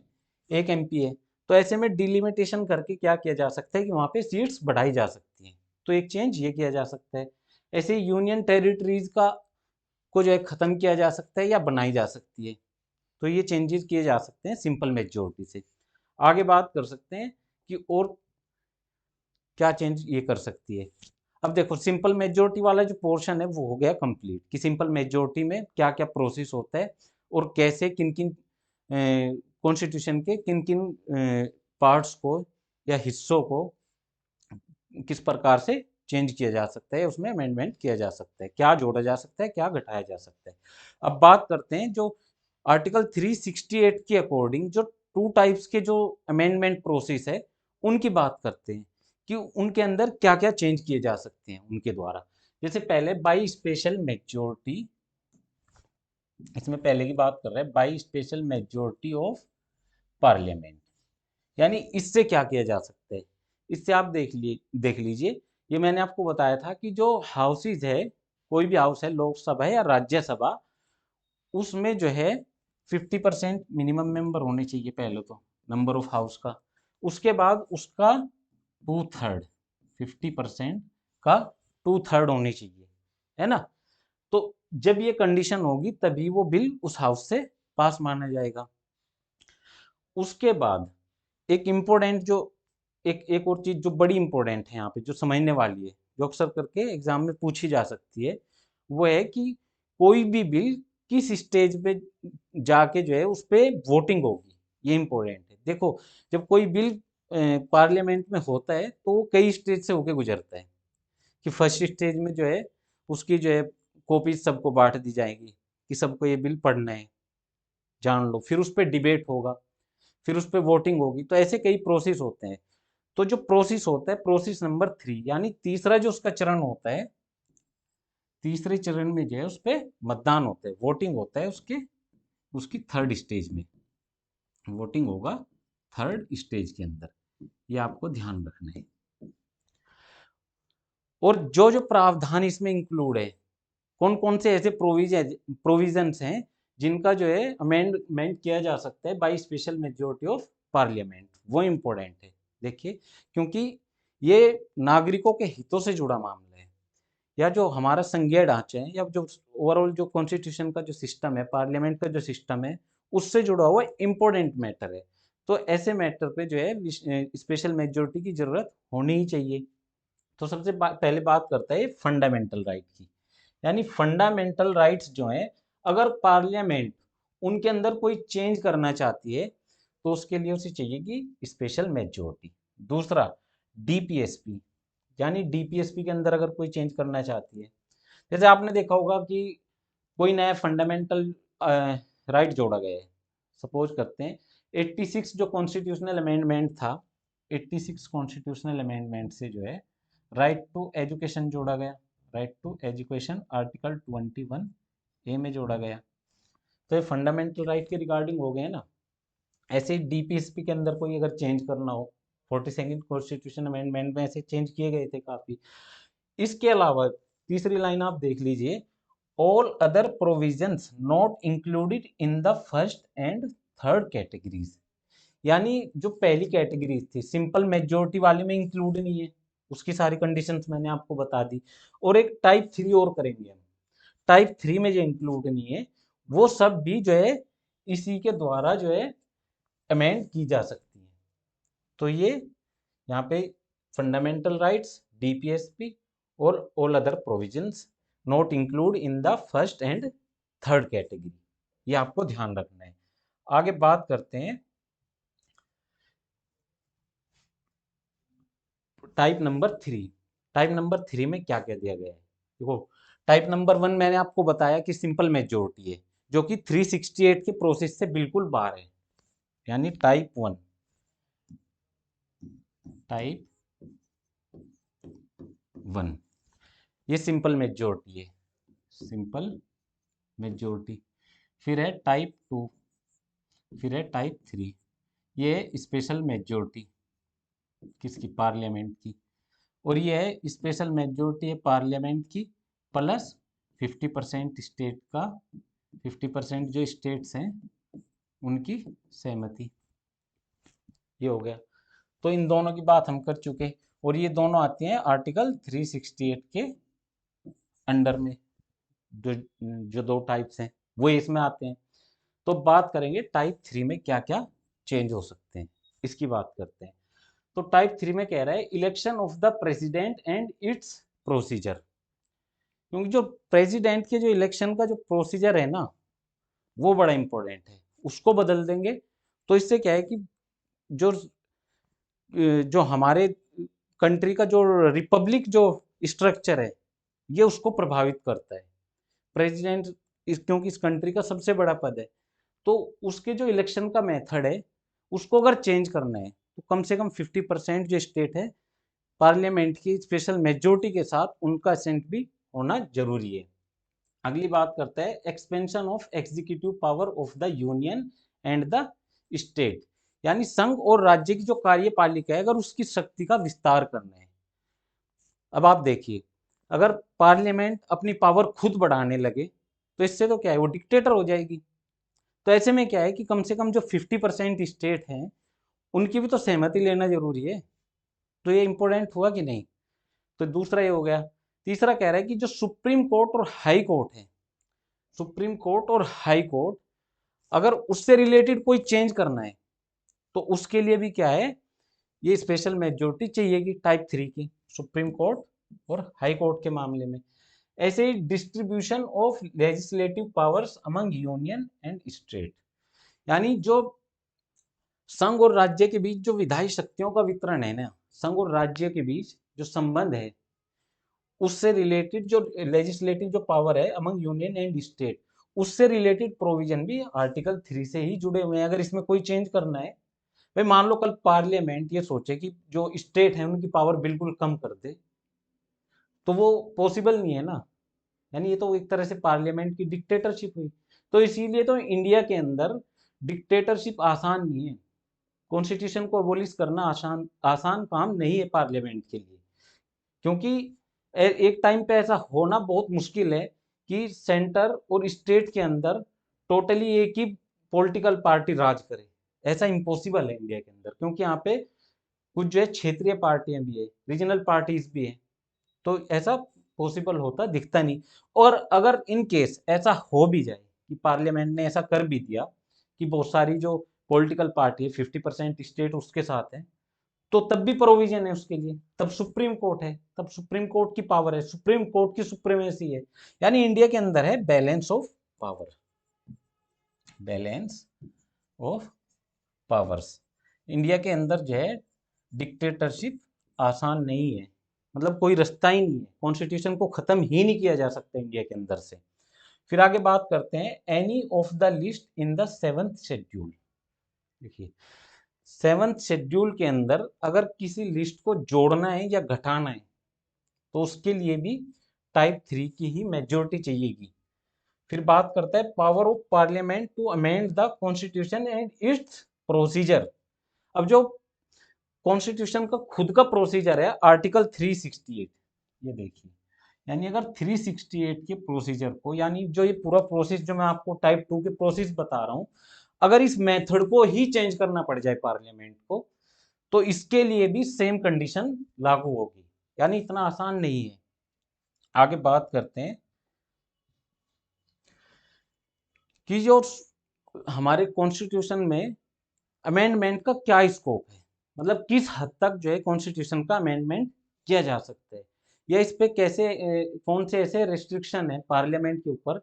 एक एमपी है। तो ऐसे में डिलिमिटेशन करके क्या किया जा सकता है कि वहां पे सीट्स बढ़ाई जा सकती हैं। तो एक चेंज ये किया जा सकता है। ऐसे यूनियन टेरिटरीज का को जो है खत्म किया जा सकता है या बनाई जा सकती है। तो ये चेंजेस किए जा सकते हैं सिंपल मेजोरिटी से। आगे बात कर सकते हैं कि और क्या चेंज ये कर सकती है। अब देखो सिंपल मेजोरिटी वाला जो पोर्शन है वो हो गया कंप्लीट, कि सिंपल मेजोरिटी में क्या क्या प्रोसेस होता है और कैसे किन किन कॉन्स्टिट्यूशन के किन किन पार्ट्स को या हिस्सों को किस प्रकार से चेंज किया जा सकता है, उसमें अमेंडमेंट किया जा सकता है, क्या जोड़ा जा सकता है, क्या घटाया जा सकता है। अब बात करते हैं जो आर्टिकल 368 के अकॉर्डिंग जो 2 टाइप्स के जो अमेंडमेंट प्रोसेस है उनकी बात करते हैं कि उनके अंदर क्या क्या चेंज किए जा सकते हैं उनके द्वारा। जैसे पहले बाई स्पेशल मेजोरिटी, इसमें पहले की बात कर रहे हैं by special majority of parliament, यानी इससे क्या किया जा सकता है। इससे आप देख लीजिए, ये मैंने आपको बताया था कि जो हाउसेज है, कोई भी हाउस है, लोकसभा है या राज्यसभा, उसमें जो है 50% मिनिमम मेंबर होने चाहिए पहले तो, नंबर ऑफ हाउस का। उसके बाद उसका 2/3, 50% का 2/3 होनी चाहिए, है ना। तो जब ये कंडीशन होगी तभी वो बिल उस हाउस से पास माना जाएगा। उसके बाद एक इम्पोर्टेंट जो एक एक और चीज जो बड़ी इंपॉर्टेंट है यहाँ पे, जो समझने वाली है, जो अक्सर करके एग्जाम में पूछी जा सकती है, वो है कि कोई भी बिल किस स्टेज पे जाके जो है उस पे वोटिंग होगी। ये इंपॉर्टेंट है। देखो जब कोई बिल पार्लियामेंट में होता है तो वो कई स्टेज से होके गुजरता है, कि फर्स्ट स्टेज में जो है उसकी जो है कॉपीज सबको बांट दी जाएगी कि सबको ये बिल पढ़ना है, जान लो। फिर उस पर डिबेट होगा, फिर उस पर वोटिंग होगी। तो ऐसे कई प्रोसेस होते हैं। तो जो प्रोसेस होता है प्रोसेस नंबर 3, यानी तीसरा जो उसका चरण होता है, तीसरे चरण में जो है उस पर मतदान होता है, वोटिंग होता है उसके, उसकी थर्ड स्टेज में वोटिंग होगा, थर्ड स्टेज के अंदर। ये आपको ध्यान रखना है। और जो जो प्रावधान इसमें इंक्लूड है, कौन कौन से ऐसे प्रोविजंस हैं जिनका जो है अमेंडमेंट किया जा सकता है by special majority of parliament, वो इम्पोर्टेंट है। देखिए, क्योंकि ये नागरिकों के हितों से जुड़ा मामला है, या जो हमारा संघीय ढांचा है, या जो ओवरऑल जो कॉन्स्टिट्यूशन का जो सिस्टम है, पार्लियामेंट का जो सिस्टम है, उससे जुड़ा हुआ इम्पोर्टेंट मैटर है। तो ऐसे मैटर पे जो है स्पेशल मेजोरिटी की जरूरत होनी ही चाहिए। तो सबसे पहले बात करता है फंडामेंटल राइट की, यानी फंडामेंटल राइट्स जो हैं, अगर पार्लियामेंट उनके अंदर कोई चेंज करना चाहती है तो उसके लिए उसे चाहिए कि स्पेशल मेजोरिटी। दूसरा डीपीएसपी, यानी डीपीएसपी के अंदर अगर कोई चेंज करना चाहती है, जैसे आपने देखा होगा कि कोई नया फंडामेंटल राइट जोड़ा गया है। सपोज करते हैं 86 जो कॉन्स्टिट्यूशनल अमेंडमेंट था, 86 कॉन्स्टिट्यूशनल अमेंडमेंट से जो है राइट टू एजुकेशन जोड़ा गया, right to education article 21A में जोड़ा गया। तो ये फंडामेंटल राइट के रिगार्डिंग हो गए ना। ऐसे ही डीपीएसपी के अंदर कोई अगर चेंज करना हो, 42nd कॉन्स्टिट्यूशन अमेंडमेंट में ऐसे चेंज किए गए थे काफी। इसके अलावा तीसरी लाइन आप देख लीजिए, all other provisions not included in the first and third categories, यानी जो पहली कैटेगरी थी सिंपल मेजोरिटी वाले में इंक्लूड नहीं है, उसकी सारी कंडीशंस मैंने आपको बता दी। और एक टाइप 3 और करेंगे हम, टाइप 3 में जो इंक्लूड नहीं है वो सब भी जो है इसी के द्वारा जो है अमेंड की जा सकती है। तो ये यहाँ पे फंडामेंटल राइट्स, डीपीएसपी और all other provisions not include in the first and third category, ये आपको ध्यान रखना है। आगे बात करते हैं टाइप नंबर 3। टाइप नंबर 3 में क्या क्या दिया गया है? देखो, टाइप नंबर 1 मैंने आपको बताया कि सिंपल मेजोरिटी है, जो कि 368 के प्रोसेस से बिल्कुल बाहर है, यानी टाइप 1। टाइप 1 ये सिंपल मेजोरिटी है, सिंपल मेजोरिटी। फिर है टाइप 2, फिर है टाइप 3, ये है स्पेशल मेजोरिटी किसकी? पार्लियामेंट की। और ये है स्पेशल मेजोरिटी है पार्लियामेंट की प्लस 50% स्टेट का, 50% जो स्टेट्स हैं उनकी सहमति, ये हो गया। तो इन दोनों की बात हम कर चुके, और ये दोनों आती हैं आर्टिकल 368 के अंडर में। जो जो दो टाइप्स हैं वो इसमें आते हैं। तो बात करेंगे टाइप 3 में क्या क्या चेंज हो सकते हैं, इसकी बात करते हैं। तो टाइप 3 में कह रहा है election of the president and its procedure, क्योंकि जो प्रेसिडेंट के जो इलेक्शन का जो प्रोसीजर है ना, वो बड़ा इंपॉर्टेंट है, उसको बदल देंगे। तो इससे क्या है कि जो जो हमारे कंट्री का जो रिपब्लिक जो स्ट्रक्चर है, ये उसको प्रभावित करता है। प्रेसिडेंट क्योंकि इस कंट्री का सबसे बड़ा पद है, तो उसके जो इलेक्शन का मेथड है उसको अगर चेंज करना है तो कम से कम 50% जो स्टेट है पार्लियामेंट की स्पेशल मेजोरिटी के साथ उनका असेंट भी होना जरूरी है। अगली बात करते हैं expansion of executive power of the union and the state, यानी संघ और राज्य की जो कार्यपालिका है अगर उसकी शक्ति का विस्तार करना है। अब आप देखिए, अगर पार्लियामेंट अपनी पावर खुद बढ़ाने लगे तो इससे तो क्या है, वो डिक्टेटर हो जाएगी। तो ऐसे में क्या है कि कम से कम जो 50% स्टेट हैं उनकी भी तो सहमति लेना जरूरी है। तो ये इंपॉर्टेंट हुआ कि नहीं? तो दूसरा ये हो गया। तीसरा कह रहा है कि जो सुप्रीम कोर्ट और हाई कोर्ट है, सुप्रीम कोर्ट और हाई कोर्ट अगर उससे रिलेटेड कोई चेंज करना है तो उसके लिए भी क्या है, ये स्पेशल मेजोरिटी चाहिएगी टाइप 3 की, सुप्रीम कोर्ट और हाई कोर्ट के मामले में। ऐसे ही distribution of legislative powers among union and state, यानी जो संघ और राज्य के बीच जो विधायी शक्तियों का वितरण है ना, संघ और राज्य के बीच जो संबंध है उससे रिलेटेड जो लेजिस्लेटिव जो पावर है अमंग यूनियन एंड स्टेट, उससे रिलेटेड प्रोविजन भी आर्टिकल 3 से ही जुड़े हुए हैं। अगर इसमें कोई चेंज करना है, भाई मान लो कल पार्लियामेंट ये सोचे कि जो स्टेट है उनकी पावर बिल्कुल कम कर दे, तो वो पॉसिबल नहीं है ना, यानी ये तो एक तरह से पार्लियामेंट की डिक्टेटरशिप हुई। तो इसीलिए तो इंडिया के अंदर डिक्टेटरशिप आसान नहीं है, कॉन्स्टिट्यूशन को अबोलिश करना आसान आसान काम नहीं है पार्लियामेंट के लिए। क्योंकि एक टाइम पे ऐसा होना बहुत मुश्किल है कि सेंटर और स्टेट के अंदर टोटली एक ही पॉलिटिकल पार्टी राज करे, ऐसा इम्पॉसिबल है इंडिया के अंदर, क्योंकि यहाँ पे कुछ जो है क्षेत्रीय पार्टियां भी है, रीजनल पार्टीज भी है। तो ऐसा पॉसिबल होता दिखता नहीं। और अगर इन केस ऐसा हो भी जाए कि पार्लियामेंट ने ऐसा कर भी दिया कि बहुत सारी जो पॉलिटिकल पार्टी है 50% स्टेट उसके साथ है, तो तब भी प्रोविजन है उसके लिए, तब सुप्रीम कोर्ट है, तब सुप्रीम कोर्ट की पावर है, सुप्रीम कोर्ट की सुप्रीमेसी है। यानी इंडिया के अंदर है balance of power, balance of powers. India के अंदर जो है डिक्टेटरशिप आसान नहीं है, मतलब कोई रास्ता ही नहीं है, कॉन्स्टिट्यूशन को खत्म ही नहीं किया जा सकता इंडिया के अंदर से। फिर आगे बात करते हैं any of the list in the 7th schedule. देखिए, 7th शेड्यूल के अंदर अगर किसी लिस्ट को जोड़ना है या घटाना है तो उसके लिए भी टाइप 3 की ही मेजोरिटी चाहिएगी। फिर बात करता है power of parliament to amend the constitution and its procedure. अब जो कॉन्स्टिट्यूशन का खुद का प्रोसीजर है आर्टिकल 368, ये देखिए, यानी अगर 368 के प्रोसीजर को, यानी जो ये पूरा प्रोसेस जो मैं आपको टाइप 2 के प्रोसेस बता रहा हूं, अगर इस मेथड को ही चेंज करना पड़ जाए पार्लियामेंट को, तो इसके लिए भी सेम कंडीशन लागू होगी, यानी इतना आसान नहीं है। आगे बात करते हैं कि जो हमारे कॉन्स्टिट्यूशन में अमेंडमेंट का क्या स्कोप है, मतलब किस हद तक जो है कॉन्स्टिट्यूशन का अमेंडमेंट किया जा सकता है, या इस पे कैसे कौन से ऐसे रेस्ट्रिक्शन है पार्लियामेंट के ऊपर,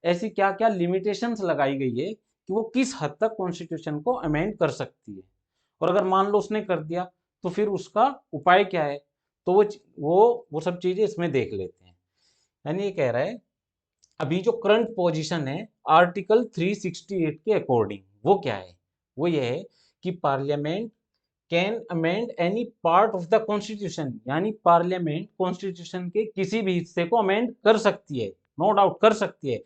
ऐसी क्या क्या लिमिटेशंस लगाई गई है कि वो किस हद तक कॉन्स्टिट्यूशन को अमेंड कर सकती है। और अगर मान लो उसने कर दिया तो फिर उसका उपाय क्या है, तो वो सब चीजें इसमें देख लेते हैं। यानी ये कह रहा है अभी जो करंट पोजीशन है आर्टिकल 368 के अकॉर्डिंग, वो क्या है, वो ये है कि parliament can amend any part of the constitution, यानी पार्लियामेंट कॉन्स्टिट्यूशन के किसी भी हिस्से को अमेंड कर सकती है, नो डाउट कर सकती है,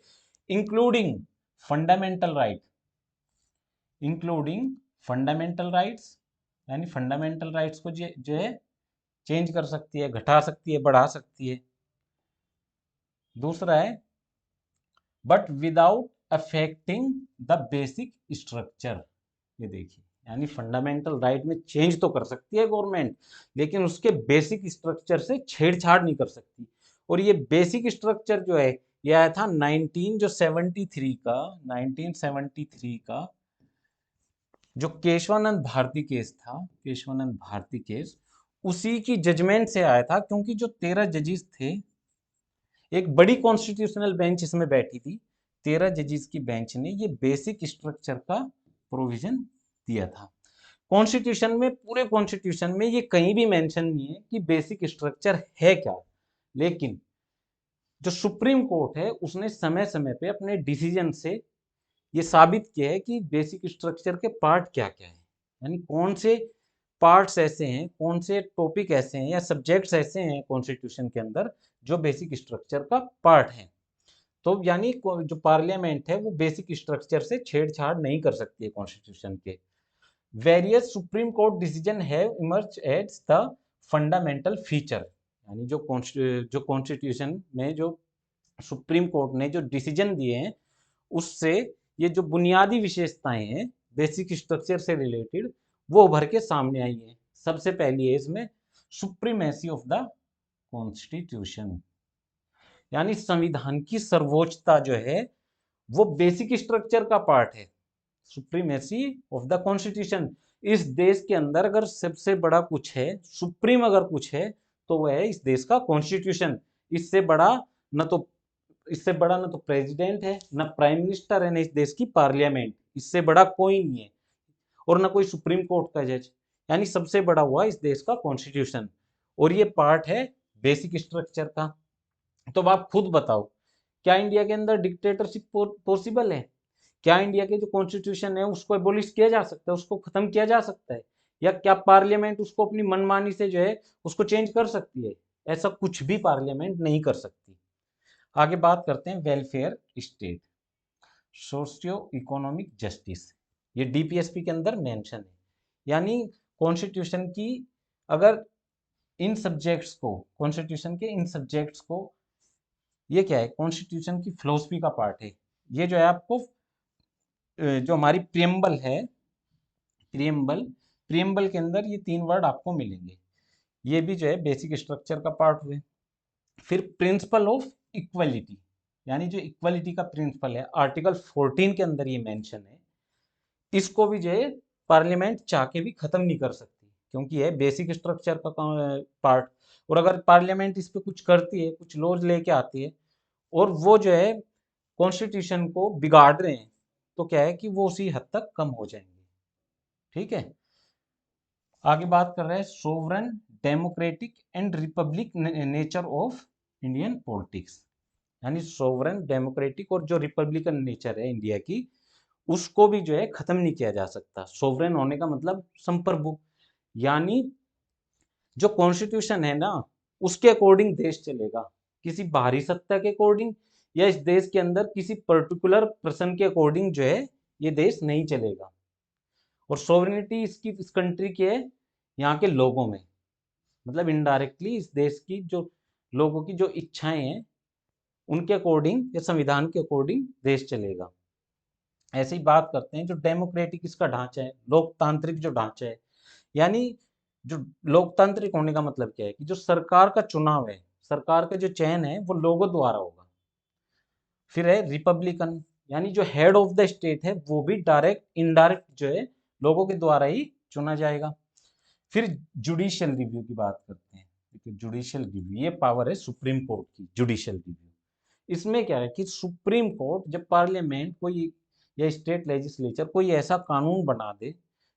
including fundamental right, including fundamental rights, यानी फंडामेंटल राइट्स को जो है चेंज कर सकती है, घटा सकती है, बढ़ा सकती है। दूसरा है but without affecting the basic structure, ये देखिए, यानी फंडामेंटल राइट में चेंज तो कर सकती है गवर्नमेंट, लेकिन उसके बेसिक स्ट्रक्चर से छेड़छाड़ नहीं कर सकती। और ये बेसिक स्ट्रक्चर जो है ये आया था 1973 का जो केशवानंद भारती केस था, केशवानंद भारती केस, उसी की जजमेंट से आया था, क्योंकि जो 13 जजेस थे, एक बड़ी कॉन्स्टिट्यूशनल बेंच इसमें बैठी थी, 13 जजेस की बेंच ने ये बेसिक स्ट्रक्चर का प्रोविजन दिया था। कॉन्स्टिट्यूशन में, पूरे कॉन्स्टिट्यूशन में ये कहीं भी मेंशन नहीं है कि बेसिक स्ट्रक्चर है क्या, लेकिन जो सुप्रीम कोर्ट है उसने समय समय पे अपने डिसीजन से ये साबित किया है कि बेसिक स्ट्रक्चर के पार्ट क्या क्या है, यानी कौन से पार्ट्स ऐसे हैं, कौन से टॉपिक ऐसे हैं या सब्जेक्ट्स ऐसे हैं कॉन्स्टिट्यूशन के अंदर जो बेसिक स्ट्रक्चर का पार्ट है। तो यानी जो पार्लियामेंट है वो बेसिक स्ट्रक्चर से छेड़छाड़ नहीं कर सकती है कॉन्स्टिट्यूशन के। Various supreme court decision have emerge as the fundamental feature, यानी जो कॉन्स्टिट्यूशन में जो सुप्रीम कोर्ट ने जो डिसीजन दिए हैं उससे ये जो बुनियादी विशेषताएं हैं बेसिक स्ट्रक्चर से रिलेटेड वो उभर के सामने आई है। सबसे पहली है इसमें सुप्रीमेसी ऑफ द कॉन्स्टिट्यूशन, यानी संविधान की सर्वोच्चता जो है वो बेसिक स्ट्रक्चर का पार्ट है। सुप्रीमेसी ऑफ द कॉन्स्टिट्यूशन, इस देश के अंदर अगर सबसे बड़ा कुछ है, सुप्रीम अगर कुछ है, तो वह है इस देश का कॉन्स्टिट्यूशन। इससे बड़ा न तो इससे बड़ा ना तो प्रेसिडेंट है, ना प्राइम मिनिस्टर है, ना इस देश की पार्लियामेंट, इससे बड़ा कोई नहीं है, और ना कोई सुप्रीम कोर्ट का जज, यानी सबसे बड़ा हुआ इस देश का कॉन्स्टिट्यूशन, और ये पार्ट है बेसिक स्ट्रक्चर का। तो अब आप खुद बताओ, क्या इंडिया के अंदर डिक्टेटरशिप पॉसिबल है? क्या इंडिया के जो कॉन्स्टिट्यूशन है उसको एबोलिश किया जा सकता है, उसको खत्म किया जा सकता है? या क्या पार्लियामेंट उसको अपनी मनमानी से जो है उसको चेंज कर सकती है? ऐसा कुछ भी पार्लियामेंट नहीं कर सकती। आगे बात करते हैं welfare state, socio economic justice, ये डीपीएसपी के अंदर मेंशन है। यानी कॉन्स्टिट्यूशन की, अगर इन सब्जेक्ट्स को, कॉन्स्टिट्यूशन के इन सब्जेक्ट्स को, ये क्या है, कॉन्स्टिट्यूशन की फिलोसफी का पार्ट है। ये जो है आपको जो हमारी प्रियम्बल है, प्रियम्बल, प्रियम्बल के अंदर ये 3 वर्ड आपको मिलेंगे, ये भी जो है बेसिक स्ट्रक्चर का पार्ट हुए। फिर प्रिंसिपल ऑफ इक्वलिटी, यानी जो इक्वलिटी का प्रिंसिपल है आर्टिकल 14 के अंदर ये मेंशन है, इसको भी जो है पार्लियामेंट चाह के भी खत्म नहीं कर सकती, क्योंकि ये बेसिक स्ट्रक्चर का पार्ट। और अगर पार्लियामेंट इस पे कुछ करती है, कुछ लॉज लेके आती है, और वो जो है कॉन्स्टिट्यूशन को बिगाड़ रहे हैं, तो क्या है कि वो उसी हद तक कम हो जाएंगे। ठीक है, आगे बात कर रहे हैं sovereign democratic and Republic nature of Indian politics, यानी सोवरन डेमोक्रेटिक और जो रिपब्लिकन नेचर है इंडिया की, उसको भी जो है खत्म नहीं किया जा सकता। सोवरेन होने का मतलब संप्रभु, यानी जो कॉन्स्टिट्यूशन है ना उसके अकॉर्डिंग देश चलेगा, किसी बाहरी सत्ता के अकॉर्डिंग या इस देश के अंदर किसी पर्टिकुलर पर्सन के अकॉर्डिंग जो है ये देश नहीं चलेगा। और सोवरेनिटी इसकी, इस कंट्री की है यहाँ के लोगों में, मतलब इनडायरेक्टली इस देश की जो लोगों की जो इच्छाएं हैं उनके अकॉर्डिंग या संविधान के अकॉर्डिंग देश चलेगा। ऐसे ही बात करते हैं जो डेमोक्रेटिक इसका ढांचा है, लोकतांत्रिक जो ढांचा है, यानी जो लोकतांत्रिक होने का मतलब क्या है कि जो सरकार का चुनाव है, सरकार का जो चयन है वो लोगों द्वारा होगा। फिर है रिपब्लिकन, यानी जो हेड ऑफ द स्टेट है वो भी डायरेक्ट इनडायरेक्ट जो है लोगों के द्वारा ही चुना जाएगा। फिर जुडिशियल रिव्यू की बात करते हैं। देखिए जुडिशियल रिव्यू ये पावर है सुप्रीम कोर्ट की, जुडिशियल रिव्यू। इसमें क्या है कि सुप्रीम कोर्ट जब पार्लियामेंट कोई या स्टेट लेजिस्लेचर कोई ऐसा कानून बना दे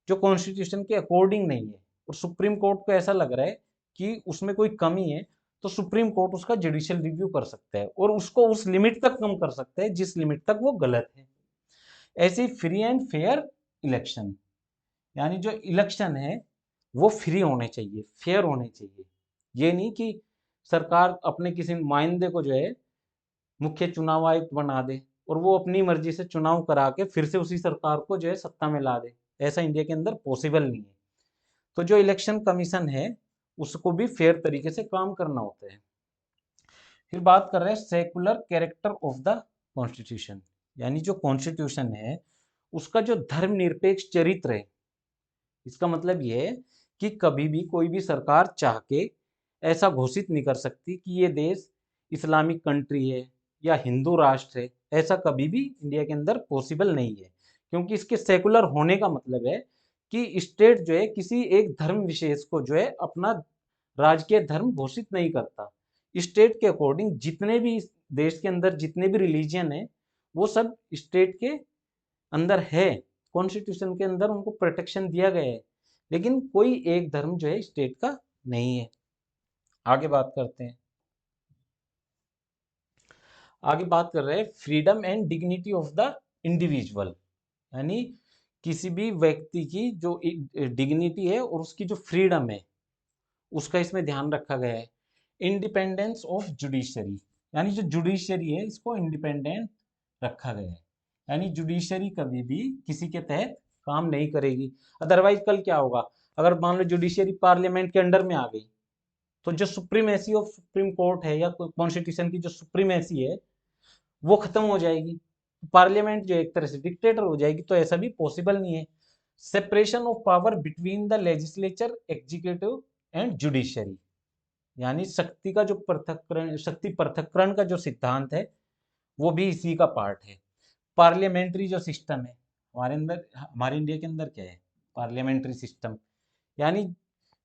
जो कॉन्स्टिट्यूशन के अकॉर्डिंग नहीं है और सुप्रीम कोर्ट को ऐसा लग रहा है कि उसमें कोई कमी है, तो सुप्रीम कोर्ट उसका जुडिशियल रिव्यू कर सकता है और उसको उस लिमिट तक कम कर सकता है जिस लिमिट तक वो गलत है। ऐसे ही फ्री एंड फेयर इलेक्शन, यानी जो इलेक्शन है वो फ्री होने चाहिए, फेयर होने चाहिए। ये नहीं कि सरकार अपने किसी नुमाइंदे को जो है मुख्य चुनाव आयुक्त बना दे और वो अपनी मर्जी से चुनाव करा के फिर से उसी सरकार को जो है सत्ता में ला दे। ऐसा इंडिया के अंदर पॉसिबल नहीं है। तो जो इलेक्शन कमीशन है उसको भी फेयर तरीके से काम करना होता है। फिर बात कर रहे हैं secular character of the constitution, यानी जो कॉन्स्टिट्यूशन है उसका जो धर्मनिरपेक्ष चरित्र है। इसका मतलब ये है कि कभी भी कोई भी सरकार चाह के ऐसा घोषित नहीं कर सकती कि ये देश इस्लामिक कंट्री है या हिंदू राष्ट्र है। ऐसा कभी भी इंडिया के अंदर पॉसिबल नहीं है, क्योंकि इसके सेकुलर होने का मतलब है कि स्टेट जो है किसी एक धर्म विशेष को जो है अपना राजकीय धर्म घोषित नहीं करता। स्टेट के अकॉर्डिंग जितने भी देश के अंदर जितने भी रिलीजियन है वो सब स्टेट के अंदर है, कॉन्स्टिट्यूशन के अंदर उनको प्रोटेक्शन दिया गया है, लेकिन कोई एक धर्म जो है स्टेट का नहीं है। आगे बात करते हैं। आगे बात कर रहे हैं freedom and dignity of the individual, यानी किसी भी व्यक्ति की जो डिग्निटी है और उसकी जो फ्रीडम है उसका इसमें ध्यान रखा गया है। इंडिपेंडेंस ऑफ जुडिशरी, यानी जो जुडिशरी है इसको इंडिपेंडेंट रखा गया है, यानी जुडिशरी कभी भी किसी के तहत काम नहीं करेगी। अदरवाइज कल क्या होगा, अगर मान लो जुडिशरी पार्लियामेंट के अंडर में आ गई तो जो सुप्रीमेसी ऑफ सुप्रीम कोर्ट है या कॉन्स्टिट्यूशन की जो सुप्रीमेसी है वो खत्म हो जाएगी, पार्लियामेंट जो एक तरह से डिक्टेटर हो जाएगी। तो ऐसा भी पॉसिबल नहीं है। Separation of power between the legislature, executive and judiciary, यानी शक्ति का जो पृथक्करण, शक्ति पृथक्करण का जो सिद्धांत है वो भी इसी का पार्ट है। पार्लियामेंट्री जो सिस्टम है हमारे अंदर, हमारे इंडिया के अंदर क्या है, पार्लियामेंट्री सिस्टम, यानी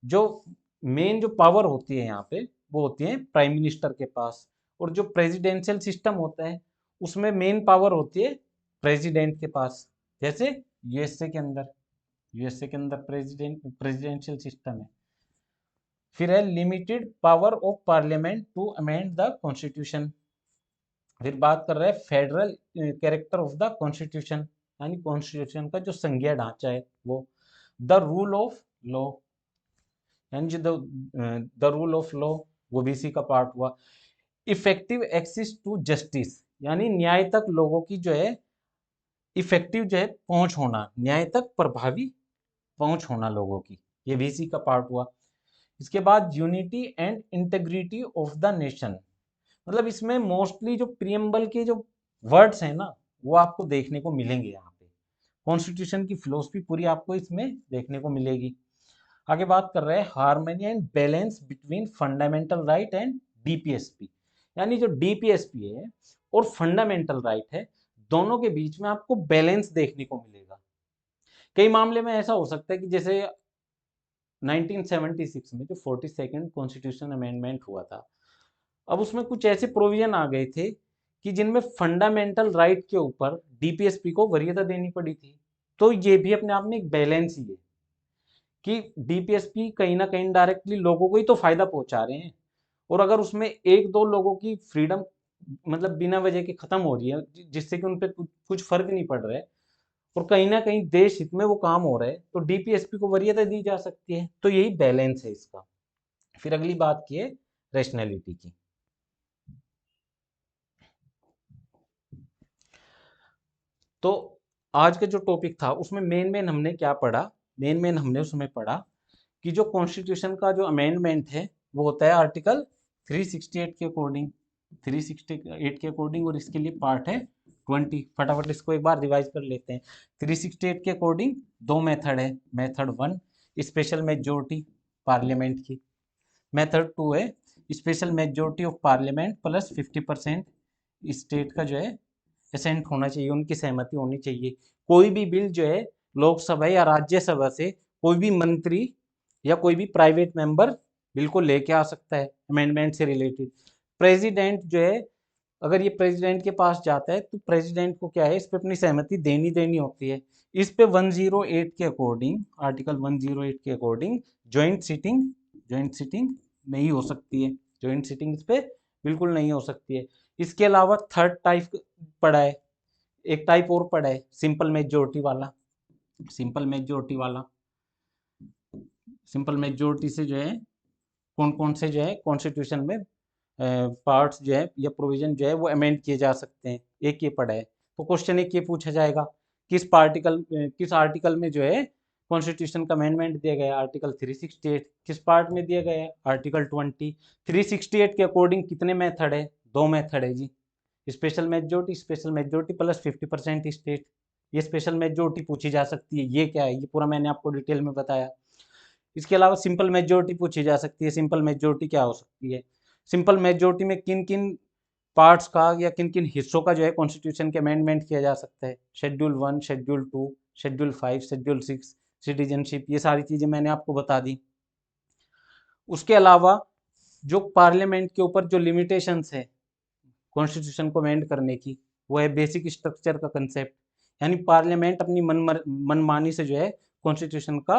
जो मेन जो पावर होती है यहाँ पे वो होती है प्राइम मिनिस्टर के पास, और जो प्रेसिडेंशियल सिस्टम होता है उसमें मेन पावर होती है प्रेसिडेंट के पास। जैसे यूएसए के अंदर, यूएसए के अंदर प्रेसिडेंशियल सिस्टम है। फिर है limited power of parliament to amend the constitution. फिर बात कर रहे हैं federal character of the constitution, यानी कॉन्स्टिट्यूशन का जो संघीय ढांचा है वो। द रूल ऑफ लॉ, यानी जो द रूल ऑफ लॉ वो भी इसी का पार्ट हुआ। इफेक्टिव एक्सेस टू जस्टिस, यानी न्याय तक लोगों की जो है इफेक्टिव जो है पहुंच होना, न्याय तक प्रभावी पहुंच होना लोगों की, ये भी इसी का पार्ट हुआ। इसके बाद unity and integrity of the nation, मतलब इसमें मोस्टली जो प्रियम्बल के जो वर्ड्स हैं ना वो आपको देखने को मिलेंगे यहाँ पे। कॉन्स्टिट्यूशन की फिलोसफी पूरी आपको इसमें देखने को मिलेगी। आगे बात कर रहे हैं harmony and balance between fundamental right and DPSP, यानी जो डीपीएसपी है और फंडामेंटल राइट है दोनों के बीच में आपको बैलेंस देखने को मिलेगा। कई मामले में ऐसा हो सकता है कि जैसे 1976 में जो 42nd कॉन्स्टिट्यूशन अमेंडमेंट हुआ था, अब उसमें कुछ ऐसे प्रोविजन आ गए थे कि जिनमें फंडामेंटल राइट के ऊपर डीपीएसपी को वरीयता देनी पड़ी थी। तो ये भी अपने आप में एक बैलेंस ही है कि डीपीएसपी कहीं ना कहीं डायरेक्टली लोगों को ही तो फायदा पहुंचा रहे हैं, और अगर उसमें एक दो लोगों की फ्रीडम मतलब बिना वजह के खत्म हो रही है जिससे कि उन पर कुछ फर्क नहीं पड़ रहा है और कहीं ना कहीं देश हित में वो काम हो रहा है, तो डीपीएसपी को वरीयता दी जा सकती है। तो यही बैलेंस है इसका। फिर अगली बात की है रैशनैलिटी की। तो आज का जो टॉपिक था उसमें मेन हमने क्या पढ़ा, मेन हमने उसमें पढ़ा कि जो कॉन्स्टिट्यूशन का जो अमेंडमेंट है वो होता है आर्टिकल 368 के अकॉर्डिंग, 368 के अकॉर्डिंग, और इसके लिए पार्ट है 20। फटाफट इसको एक बार रिवाइज कर लेते हैं। 368 के अकॉर्डिंग दो मेथड है। मेथड 1 स्पेशल मेजोरिटी पार्लियामेंट की, मेथड 2 है special majority of parliament plus 50% state का जो है असेंट होना चाहिए, उनकी सहमति होनी चाहिए। कोई भी बिल जो है लोकसभा या राज्यसभा से कोई भी मंत्री या कोई भी प्राइवेट मेंबर बिल को लेके आ सकता है अमेंडमेंट से रिलेटेड। प्रेसिडेंट जो है, अगर ये प्रेसिडेंट के पास जाता है तो प्रेसिडेंट को क्या है, इस पे अपनी सहमति देनी होती है। इस पे 108 के अकॉर्डिंग, आर्टिकल 108 के अकॉर्डिंग ज्वाइंट सिटिंग नहीं हो सकती है। ज्वाइंट सिटिंग इस पे बिल्कुल नहीं हो सकती है। इसके अलावा थर्ड टाइप पड़ा है, एक टाइप और पड़ा है, सिंपल मेजोरिटी वाला। सिंपल मेजोरिटी वाला, सिंपल मेजोरिटी से जो है कौन कौन से जो है कॉन्स्टिट्यूशन में पार्ट्स जो है या प्रोविजन जो है वो अमेंड किए जा सकते हैं, एक ये पड़ा है। तो क्वेश्चन एक ये पूछा जाएगा, किस आर्टिकल में जो है कॉन्स्टिट्यूशन का अमेंडमेंट दिया गया है, आर्टिकल 368। किस पार्ट में दिया गया है, आर्टिकल 20। 368 के अकॉर्डिंग कितने मेथड है, 2 मेथड है जी, स्पेशल मेजोरिटी प्लस 50% स्टेट। ये स्पेशल मेजोरिटी पूछी जा सकती है, ये क्या है, ये पूरा मैंने आपको डिटेल में बताया। इसके अलावा सिंपल मेजोरिटी पूछी जा सकती है। सिंपल मेजोरिटी क्या हो सकती है, सिंपल मेजोरिटी में किन किन पार्ट्स का या किन किन हिस्सों का जो है कॉन्स्टिट्यूशन के अमेंडमेंट किया जा सकता है। Schedule 1, schedule 2, schedule 5, schedule 6, citizenship, ये सारी चीज़ें मैंने आपको बता दी। उसके अलावा जो पार्लियामेंट के ऊपर जो लिमिटेशंस है कॉन्स्टिट्यूशन को अमेंड करने की, वो है बेसिक स्ट्रक्चर का कंसेप्ट। यानी पार्लियामेंट अपनी मनमानी से जो है कॉन्स्टिट्यूशन का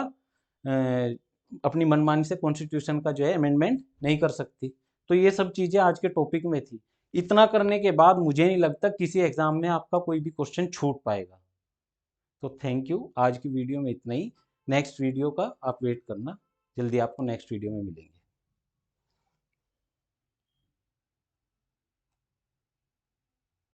अपनी मनमानी से कॉन्स्टिट्यूशन का जो है अमेंडमेंट नहीं कर सकती। तो ये सब चीज़ें आज के टॉपिक में थी। इतना करने के बाद मुझे नहीं लगता किसी एग्जाम में आपका कोई भी क्वेश्चन छूट पाएगा। तो थैंक यू, आज की वीडियो में इतना ही। नेक्स्ट वीडियो का आप वेट करना, जल्दी आपको नेक्स्ट वीडियो में मिलेंगे।